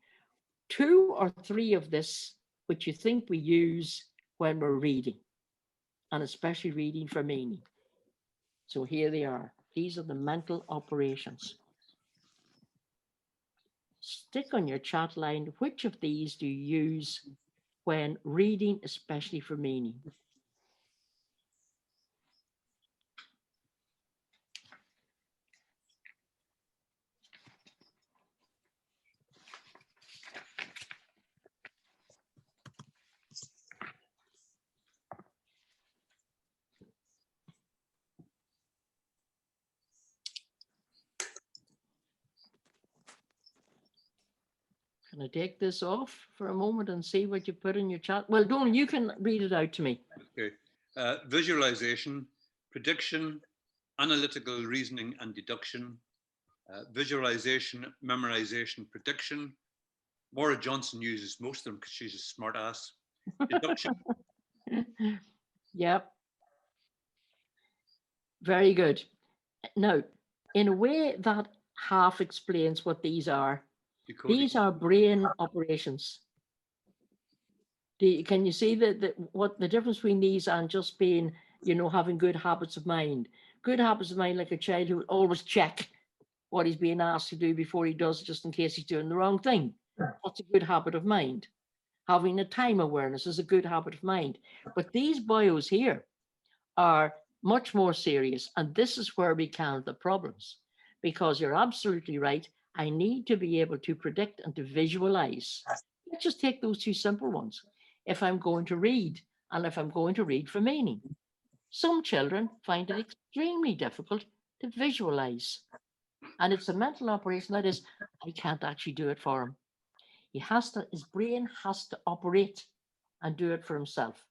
2 or 3 of this, which you think we use when we're reading, and especially reading for meaning. So here they are. These are the mental operations. Stick on your chat line, which of these do you use when reading, especially for meaning? Can I take this off for a moment and see what you put in your chat? Well, Donal, you can read it out to me. Okay. Visualization, prediction, analytical reasoning and deduction, visualization, memorization, prediction. Maura Johnson uses most of them because she's a smart ass. Deduction. Yep. Very good. Now, in a way that half explains what these are. Decoding. These are brain operations. Can you see what the difference between these and just being, having good habits of mind? Good habits of mind, like a child who will always check what he's being asked to do before he does, just in case he's doing the wrong thing. That's a good habit of mind. Having a time awareness is a good habit of mind. But these bios here are much more serious, and this is where we count the problems, because you're absolutely right. I need to be able to predict and to visualize. Let's just take those 2 simple ones. If I'm going to read, and if I'm going to read for meaning. Some children find it extremely difficult to visualize. And it's a mental operation that is, I can't actually do it for him. His brain has to operate and do it for himself.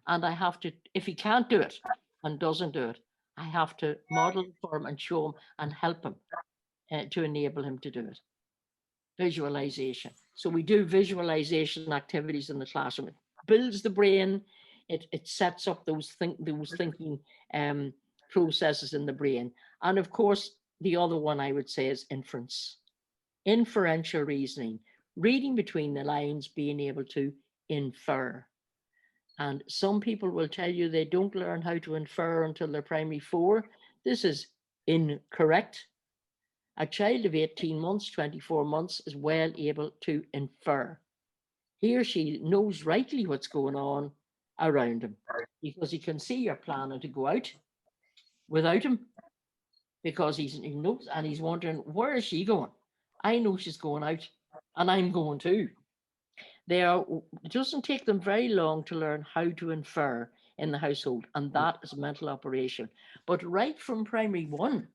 And I have to, if he can't do it and doesn't do it, I have to model it for him and show him and help him to enable him to do it. Visualization. So we do visualization activities in the classroom. It builds the brain. It sets up those thinking processes in the brain. And of course, the other one I would say is inference. Inferential reasoning. Reading between the lines, being able to infer. And some people will tell you they don't learn how to infer until they're primary 4. This is incorrect. A child of 18 months, 24 months is well able to infer. He or she knows rightly what's going on around him, because he can see you're planning to go out without him, because he knows, and he's wondering, where is she going? I know she's going out and I'm going too. It doesn't take them very long to learn how to infer in the household, and that is a mental operation. But right from primary one,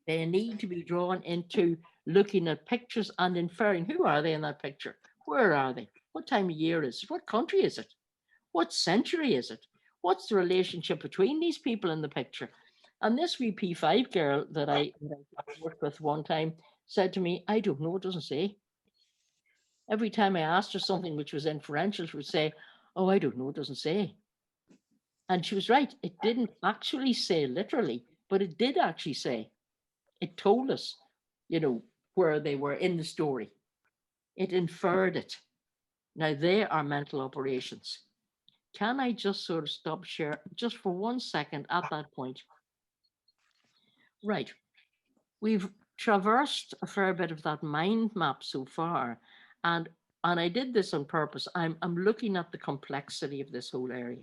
they need to be drawn into looking at pictures and inferring who are they in that picture? Where are they? What time of year is it? What country is it? What century is it? What's the relationship between these people in the picture? And this wee P5 girl that I worked with one time said to me, I don't know, it doesn't say. Every time I asked her something which was inferential, she would say, oh, I don't know, it doesn't say. And she was right. It didn't actually say literally, but it did actually say. It told us, where they were in the story. It inferred it. Now, they are mental operations. Can I just sort of stop share just for 1 second at that point? Right. We've traversed a fair bit of that mind map so far. And I did this on purpose. I'm looking at the complexity of this whole area.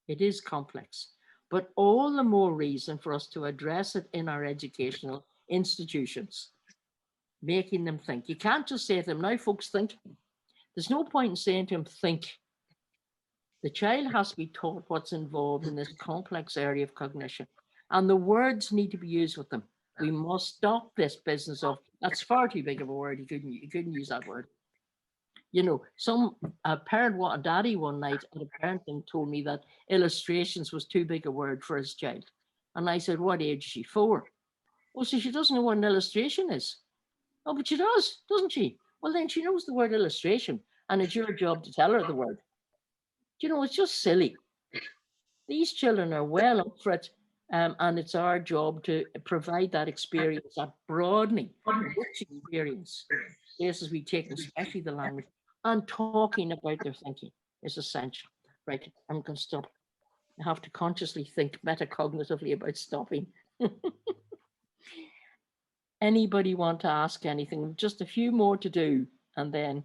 It is complex, but all the more reason for us to address it in our educational institutions, making them think. You can't just say to them, now folks, think. There's no point in saying to them, think. The child has to be taught what's involved in this complex area of cognition, and the words need to be used with them. We must stop this business of, that's far too big of a word, you couldn't use that word. Some daddy one night at a parent thing told me that illustrations was too big a word for his child. And I said, what age is she? 4. Well, so she doesn't know what an illustration is. Oh, but she does, doesn't she? Well, then she knows the word illustration, and it's your job to tell her the word. It's just silly. These children are well up for it, and it's our job to provide that experience, that broadening, enriching experience. Places we take, especially the language, and talking about their thinking is essential. Right, I'm going to stop. I have to consciously think metacognitively about stopping. Anybody want to ask anything? Just a few more to do, and then,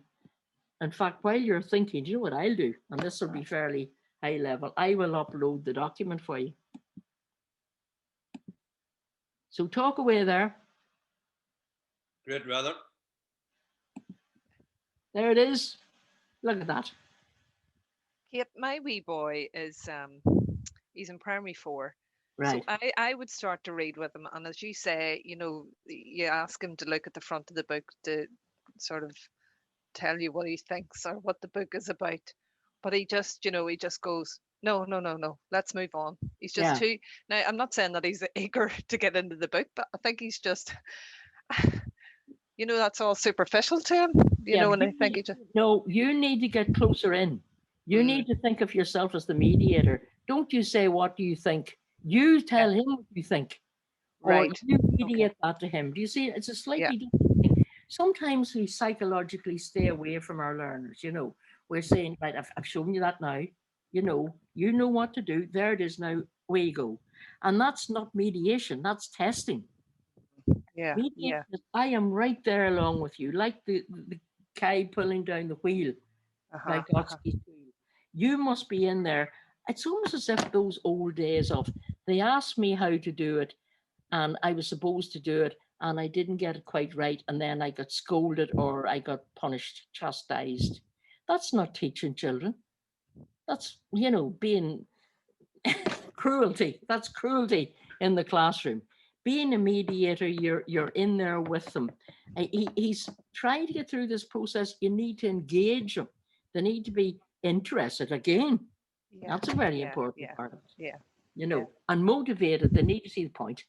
in fact, while you're thinking, do you know what I'll do? And this will be fairly high level. I will upload the document for you. So talk away there. Great, rather. There it is. Look at that. Kate, my wee boy is he's in primary 4. Right. So I would start to read with him, and as you say, you ask him to look at the front of the book to sort of tell you what he thinks or what the book is about. But he just goes, no, let's move on. He's just too. Now, I'm not saying that he's eager to get into the book, but I think he's just, that's all superficial to him, and I think he just. No, you need to get closer in. You need to think of yourself as the mediator. Don't you say, what do you think? You tell him what you think. Right. Or you mediate that to him. Do you see? It's a slightly different thing. Sometimes we psychologically stay away from our learners, We're saying, right, I've shown you that now. You know what to do. There it is now. Away you go. And that's not mediation. That's testing. Yeah. Mediation is, I am right there along with you, like the guy pulling down the wheel. Vygotsky's wheel. You must be in there. It's almost as if those old days of, they asked me how to do it, and I was supposed to do it, and I didn't get it quite right, and then I got scolded or I got punished, chastised. That's not teaching children. That's, being cruelty. That's cruelty in the classroom. Being a mediator, you're in there with them. He's trying to get through this process. You need to engage them. They need to be interested again. Yeah. That's a very important part of it. Yeah. And motivated. They need to see the point.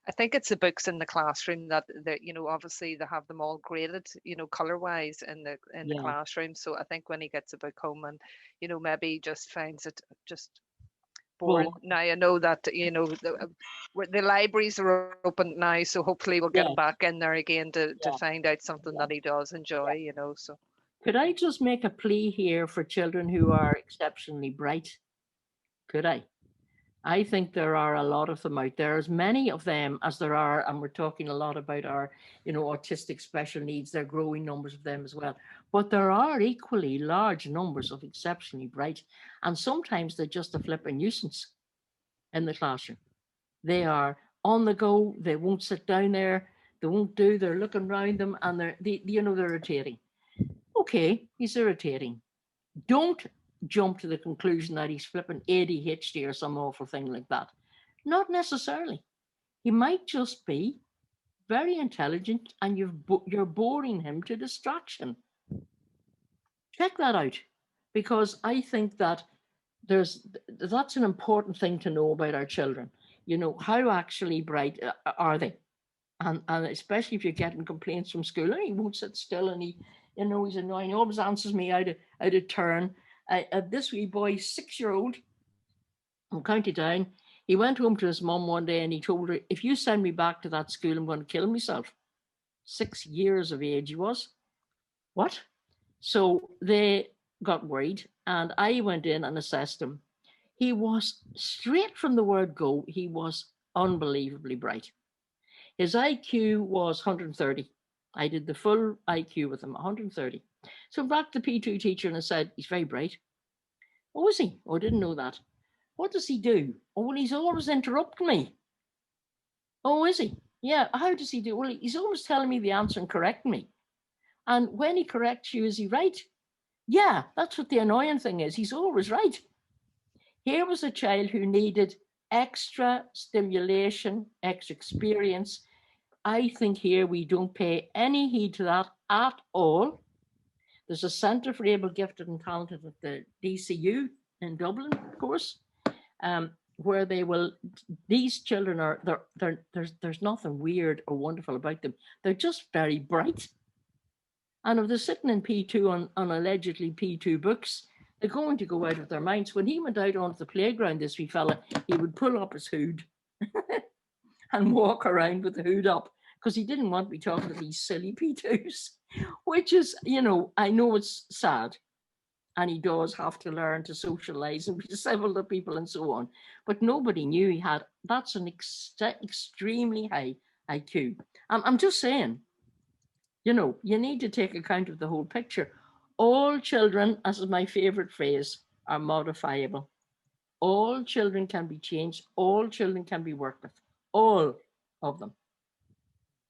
I think it's the books in the classroom that obviously they have them all graded, color wise in the classroom. So I think when he gets a book home and, maybe he just finds it just boring. Well, now I know that, the libraries are open now, so hopefully we'll get him back in there again to find out something that he does enjoy, so. Could I just make a plea here for children who are exceptionally bright? Could I? I think there are a lot of them out there, as many of them as there are, and we're talking a lot about our, autistic special needs. There are growing numbers of them as well. But there are equally large numbers of exceptionally bright, and sometimes they're just a flipping nuisance in the classroom. They are on the go. They won't sit down there. They won't do. They're looking around them, and they're irritating. Okay, he's irritating. Don't jump to the conclusion that he's flipping ADHD or some awful thing like that. Not necessarily. He might just be very intelligent and you're boring him to distraction. Check that out, because I think that that's an important thing to know about our children. You know, how actually bright are they? And especially if you're getting complaints from school, and he won't sit still, and he's annoying. He always answers me out of turn. This wee boy, 6-year-old from County Down, he went home to his mum one day and he told her, if you send me back to that school, I'm going to kill myself. 6 years of age he was. What? So they got worried and I went in and assessed him. He was, straight from the word go, he was unbelievably bright. His IQ was 130. I did the full IQ with him, 130. So back to the P2 teacher and I said, he's very bright. Oh, is he? Oh, I didn't know that. What does he do? Oh, well, he's always interrupting me. Oh, is he? Yeah, how does he do? Well, he's always telling me the answer and correcting me. And when he corrects you, is he right? Yeah, that's what the annoying thing is. He's always right. Here was a child who needed extra stimulation, extra experience. I think here we don't pay any heed to that at all. There's a Centre for Able, Gifted and Talented at the DCU in Dublin, of course, where they will, these children are, there's nothing weird or wonderful about them. They're just very bright. And if they're sitting in P2 on allegedly P2 books, they're going to go out of their minds. When he went out onto the playground, this wee fella, he would pull up his hood and walk around with the hood up because he didn't want to be talking to these silly P2s, which is, you know, I know it's sad. And he does have to learn to socialize and be civil to people and so on. But nobody knew he had, that's an extremely high IQ. I'm just saying, you know, you need to take account of the whole picture. All children, as is my favorite phrase, are modifiable. All children can be changed. All children can be worked with. All of them.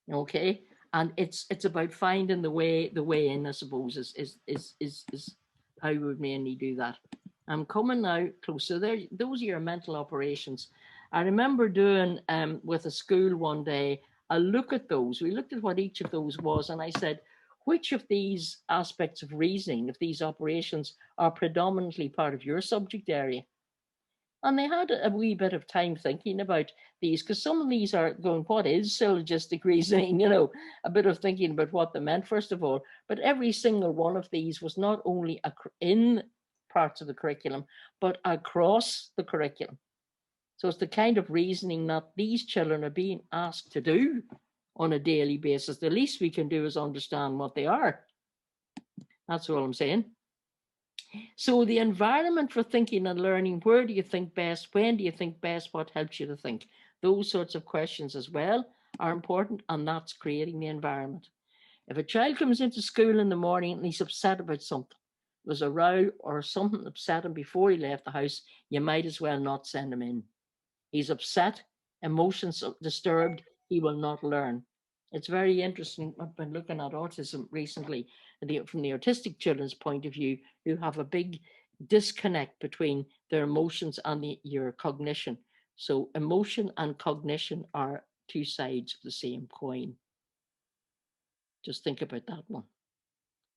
Okay, and it's about finding the way in. I suppose is how we would mainly do that. I'm coming now closer. There, those are your mental operations. I remember doing with a school one day a look at those. We looked at what each of those was, and I said, which of these aspects of reasoning, if these operations are predominantly part of your subject area? And they had a wee bit of time thinking about these, because some of these are going, what is syllogistic reasoning? You know, a bit of thinking about what they meant, first of all. But every single one of these was not only in parts of the curriculum, but across the curriculum. So it's the kind of reasoning that these children are being asked to do on a daily basis. The least we can do is understand what they are. That's all I'm saying. So the environment for thinking and learning, where do you think best? When do you think best? What helps you to think? Those sorts of questions as well are important, and that's creating the environment. If a child comes into school in the morning and he's upset about something, there's a row or something upset him before he left the house, you might as well not send him in. He's upset, emotions disturbed, he will not learn. It's very interesting. I've been looking at autism recently from the autistic children's point of view, who have a big disconnect between their emotions and your cognition. So emotion and cognition are two sides of the same coin. Just think about that one.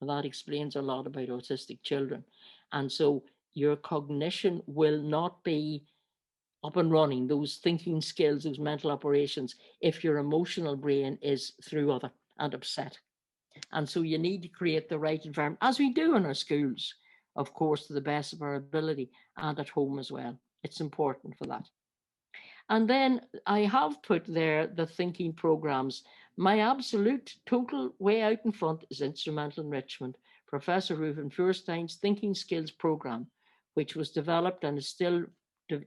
And that explains a lot about autistic children. And so your cognition will not be up and running, those thinking skills, those mental operations, if your emotional brain is through other and upset. And so you need to create the right environment, as we do in our schools, of course, to the best of our ability, and at home as well. It's important for that. And then I have put there the thinking programs. My absolute total way out in front is instrumental enrichment. Professor Reuven Feuerstein's Thinking Skills Program, which was developed and is still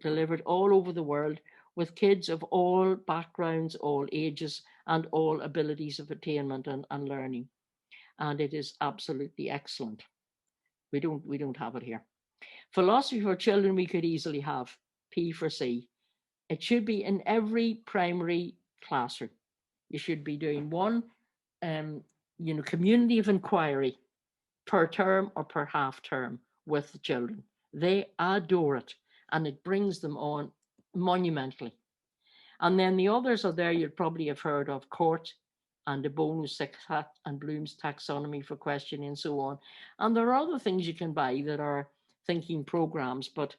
delivered all over the world with kids of all backgrounds, all ages, and all abilities of attainment and learning. And it is absolutely excellent. We don't have it here. Philosophy for children we could easily have, P for C. It should be in every primary classroom. You should be doing one, community of inquiry. per term or per half term with the children. They adore it, and it brings them on monumentally. And then the others are there, you'd probably have heard of Court and the Bonus Hat and Bloom's Taxonomy for Questioning and so on. And there are other things you can buy that are thinking programs, but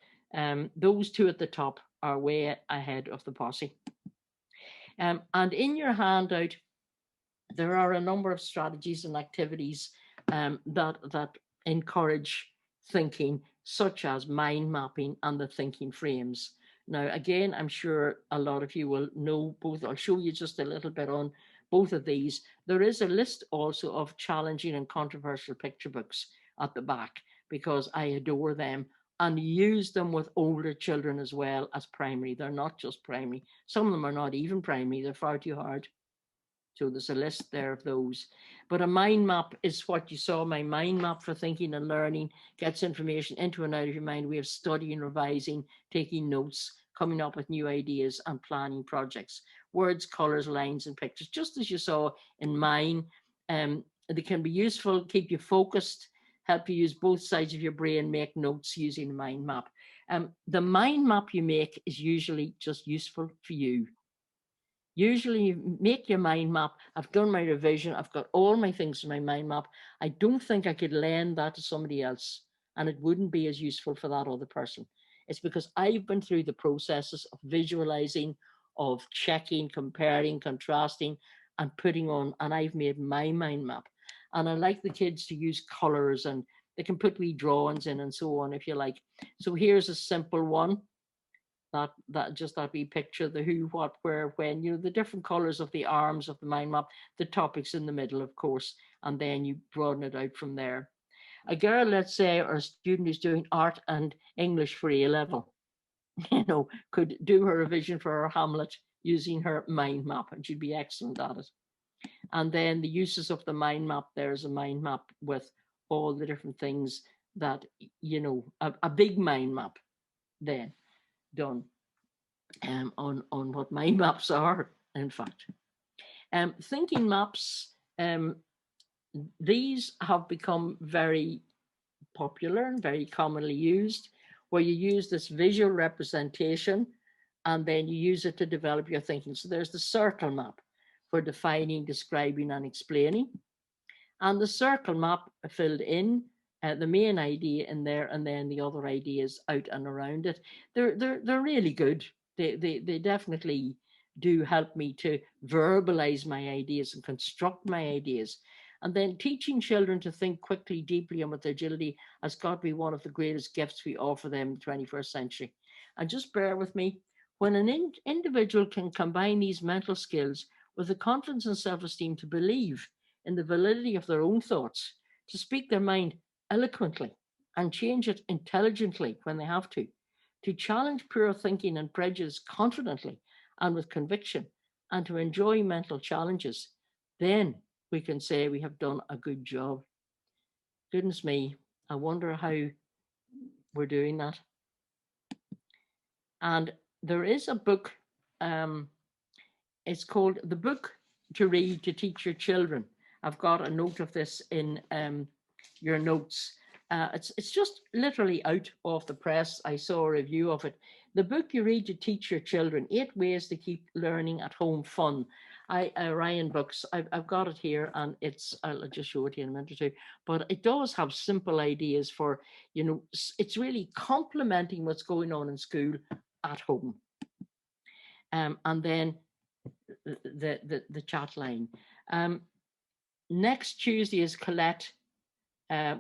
those two at the top are way ahead of the posse. And in your handout, there are a number of strategies and activities that encourage thinking, such as mind mapping and the thinking frames. Now, again, I'm sure a lot of you will know both. I'll show you just a little bit on both of these. There is a list also of challenging and controversial picture books at the back, because I adore them and use them with older children as well as primary. They're not just primary. Some of them are not even primary. They're far too hard. So there's a list there of those. But a mind map is what you saw, my mind map for thinking and learning, gets information into and out of your mind. We have studying, revising, taking notes, coming up with new ideas and planning projects. Words, colors, lines, and pictures, just as you saw in mine. They can be useful, keep you focused, help you use both sides of your brain, make notes using a mind map. The mind map you make is usually just useful for you. Usually you make your mind map. I've done my revision. I've got all my things in my mind map. I don't think I could lend that to somebody else, and it wouldn't be as useful for that other person. It's because I've been through the processes of visualizing, of checking, comparing, contrasting, and putting on, and I've made my mind map. And I like the kids to use colors, and they can put wee drawings in and so on if you like. So here's a simple one. That wee picture, the who, what, where, when, you know, the different colors of the arms of the mind map, the topics in the middle, of course, and then you broaden it out from there. A girl, let's say, or a student who's doing art and English for A level, you know, could do her revision for her Hamlet using her mind map, and she'd be excellent at it. And then the uses of the mind map, there's a mind map with all the different things that, you know, a big mind map then done on what mind maps are, in fact. Thinking maps, these have become very popular and very commonly used, where you use this visual representation and then you use it to develop your thinking. So there's the circle map for defining, describing, and explaining. And the circle map filled in the main idea in there, and then the other ideas out and around it. They're really good. They definitely do help me to verbalize my ideas and construct my ideas. And then teaching children to think quickly, deeply, and with agility has got to be one of the greatest gifts we offer them in the 21st century. And just bear with me, when an individual can combine these mental skills with the confidence and self-esteem to believe in the validity of their own thoughts, to speak their mind eloquently and change it intelligently when they have to challenge pure thinking and prejudice confidently and with conviction, and to enjoy mental challenges, then we can say we have done a good job. Goodness me, I wonder how we're doing that. And there is a book, it's called The Book to Read to Teach Your Children. I've got a note of this in your notes. It's just literally out of the press. I saw a review of it. The book you read to teach your children, 8 ways to keep learning at home fun. Ryan Books, I've got it here, and I'll just show it to you in a minute or two, but it does have simple ideas for, you know, it's really complementing what's going on in school at home. And then the chat line. Next Tuesday is Colette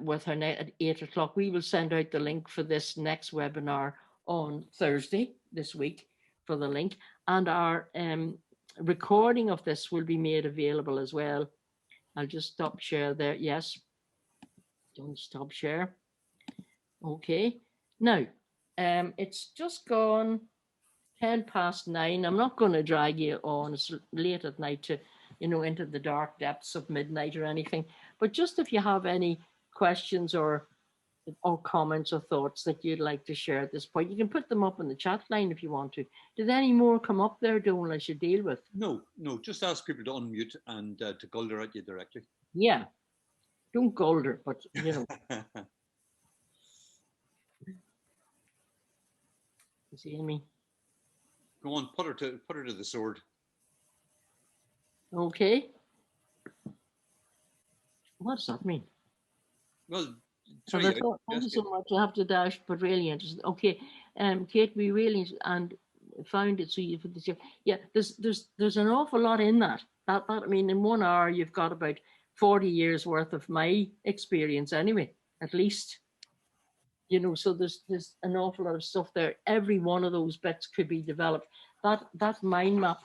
with her at 8 o'clock. We will send out the link for this next webinar on Thursday this week for the link, and our recording of this will be made available as well. I'll just stop share there. Yes, don't stop share. Okay, now it's just gone 9:10. I'm not going to drag you on. It's late at night to, you know, into the dark depths of midnight or anything, but just if you have any questions or comments or thoughts that you'd like to share at this point, you can put them up in the chat line if you want to. Did any more come up there, Donal, I should deal with? No, just ask people to unmute and to Gulder at you directly. Yeah. Don't gold her, but you know, you see Amy. Go on, put her to the sword. Okay. What does that mean? Well, So try that's it. all. Thank you Yes, so much. I have to dash, but really interesting. Okay, Kate, we really and found it. So you put this. Yeah, there's an awful lot in that. That I mean, in 1 hour you've got about 40 years worth of my experience anyway, at least. You know, so there's an awful lot of stuff there. Every one of those bits could be developed. That mind map,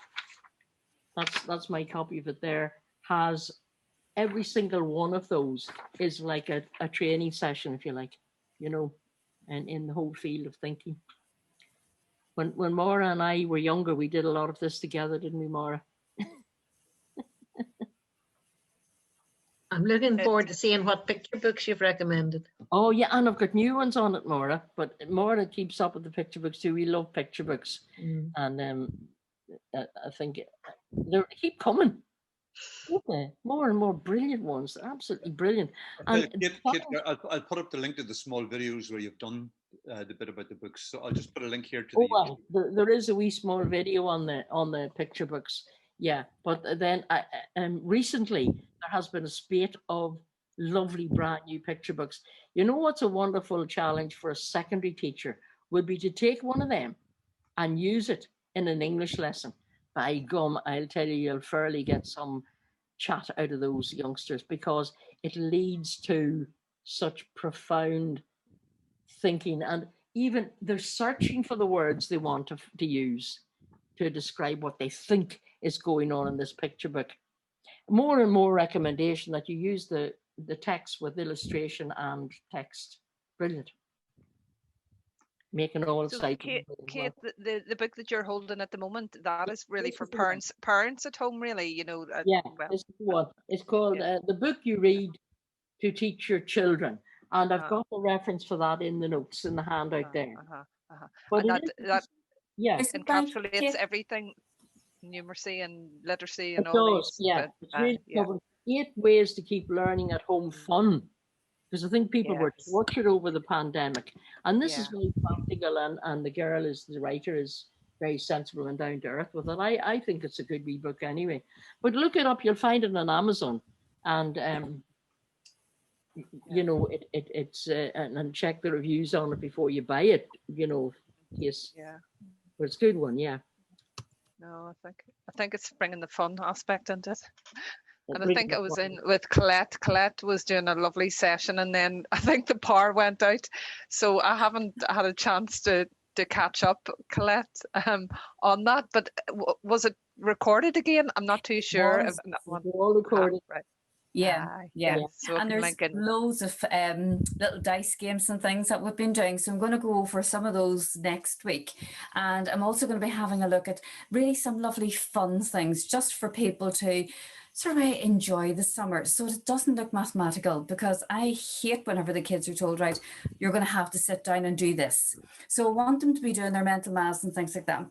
that's my copy of it there, has every single one of those is like a training session, if you like, you know, and in the whole field of thinking. When Maura and I were younger, we did a lot of this together, didn't we, Maura? I'm looking forward to seeing what picture books you've recommended. Oh yeah, and I've got new ones on it, Maura. But Maura keeps up with the picture books too. We love picture books, and I think they keep coming. Okay, more and more brilliant ones. Absolutely brilliant. And Kate, I'll put up the link to the small videos where you've done the bit about the books. So I'll just put a link here to oh well, there is a wee small video on the picture books. Yeah, but then recently there has been a spate of lovely brand new picture books. You know what's a wonderful challenge for a secondary teacher would be to take one of them and use it in an English lesson. By gum, I'll tell you, you'll fairly get some chat out of those youngsters because it leads to such profound thinking, and even they're searching for the words they want to use to describe what they think is going on in this picture book. More and more recommendation that you use the text with illustration and text. Brilliant. Making all So sight. Kate, the book that you're holding at the moment, that is really This for is the one. parents at home, really, you know. Yeah, Well, this is the one. It's called yeah. The Book You Read to Teach Your Children. And I've Uh-huh. got the reference for that in the notes in the handout there. And But that yeah, Is it by encapsulates Kate? everything, numeracy and literacy it and all does. these. Yeah, it's really covering 8 ways to keep learning at home fun. Because I think people were Yes. tortured over the pandemic. And this is Yeah. very practical, and the girl the writer is very sensible and down to earth with it. I think it's a good wee book anyway. But look it up, you'll find it on Amazon. And you know, it's and check the reviews on it before you buy it, you know, yes. Yeah. But it's a good one, yeah. No, I think it's bringing the fun aspect into it. And I Bring think it I was up. in with Colette. Colette was doing a lovely session, and then I think the power went out, so I haven't had a chance to catch up, Colette, on that. But was it recorded again? I'm not too sure. Was. They're all recorded. Right. Yeah, yeah. So I And can there's link in. loads of little dice games and things that we've been doing. So I'm going to go over some of those next week. And I'm also going to be having a look at really some lovely fun things just for people to sort of enjoy the summer. So it doesn't look mathematical, because I hate whenever the kids are told, right, you're going to have to sit down and do this. So I want them to be doing their mental maths and things like that.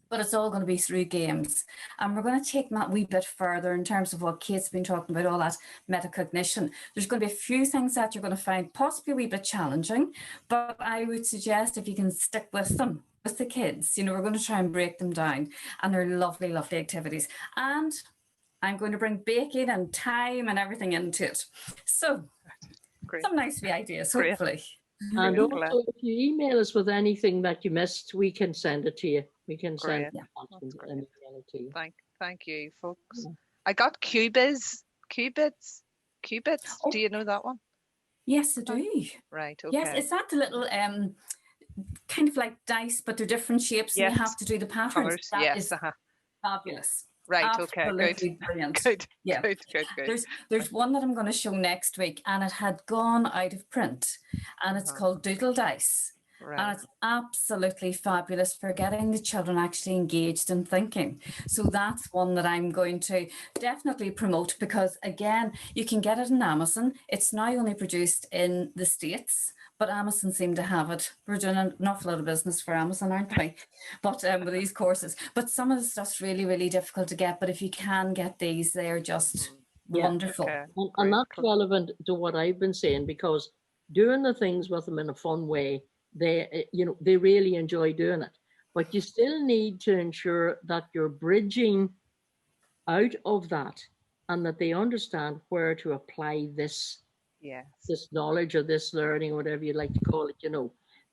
But it's all going to be through games. And we're going to take that wee bit further in terms of what Kate's been talking about, all that metacognition. There's going to be a few things that you're going to find possibly a wee bit challenging, but I would suggest if you can stick with them, with the kids, you know, we're going to try and break them down. And they're lovely, lovely activities. And I'm going to bring baking and time and everything into it. So Great. some nice wee ideas, Great. hopefully. And Great, also, if you email us with anything that you missed, we can send it to you. We can send Great. it That's great. and email it to you. Thank you, folks. Yeah. I got Qubits. Oh. Do you know that one? Yes, I do. Right. Okay. Yes, is that the little kind of like dice, but they're different shapes, and Yes. you have to do the patterns? Colours, That yes. is fabulous. Right. Okay. Absolutely Good. brilliant. Good. Yeah. Good. There's one that I'm going to show next week, and it had gone out of print, and it's called Doodle Dice. Right. And it's absolutely fabulous for getting the children actually engaged in thinking. So that's one that I'm going to definitely promote, because again, you can get it in Amazon. It's now only produced in the States, but Amazon seem to have it. We're doing an awful lot of business for Amazon, aren't we? But with these courses. But some of the stuff's really, really difficult to get. But if you can get these, they're just Yeah. Wonderful. Okay. And Great. that's relevant to what I've been saying, because doing the things with them in a fun way, they really enjoy doing it. But you still need to ensure that you're bridging out of that and that they understand where to apply this Yes. knowledge or this learning, or whatever you'd like to call it,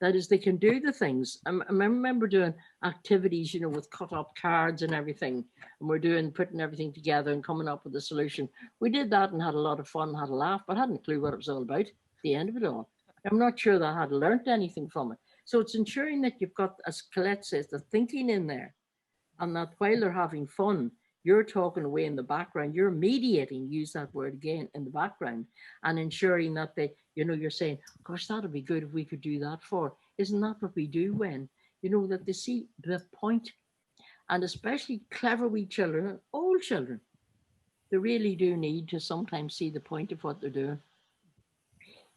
that is, they can do the things. I remember doing activities, with cut up cards and everything, and putting everything together and coming up with a solution. We did that and had a lot of fun, had a laugh, but hadn't a clue what it was all about at the end of it all. I'm not sure that I had learned anything from it. So it's ensuring that you've got, as Colette says, the thinking in there, and that while they're having fun, you're talking away in the background, you're mediating, use that word again, in the background, and ensuring that you're saying, gosh, that'd be good if we could do that for. Isn't that what we do when? That they see the point. And especially clever wee children and old children, they really do need to sometimes see the point of what they're doing.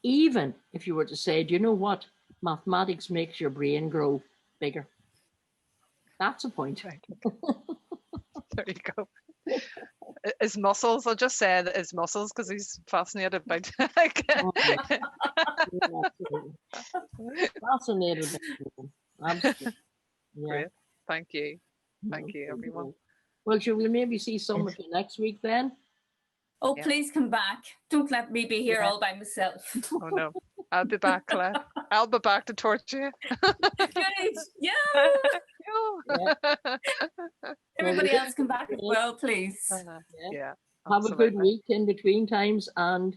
Even if you were to say, do you know what? Mathematics makes your brain grow bigger. That's a point. Right. There you go. His muscles, I'll just say that his muscles, because he's fascinated by Oh, yeah, fascinated. Absolutely. Yeah. Great. Thank you. Thank you, everyone. Well, shall we maybe see some of you next week then? Oh, Yeah. please come back. Don't let me be here Yeah. all by myself. Oh no, I'll be back, Colette. I'll be back to torture you. Good. Yeah. Yeah. Everybody else come back as well, please. Yeah. Have a good absolutely. week in between times, and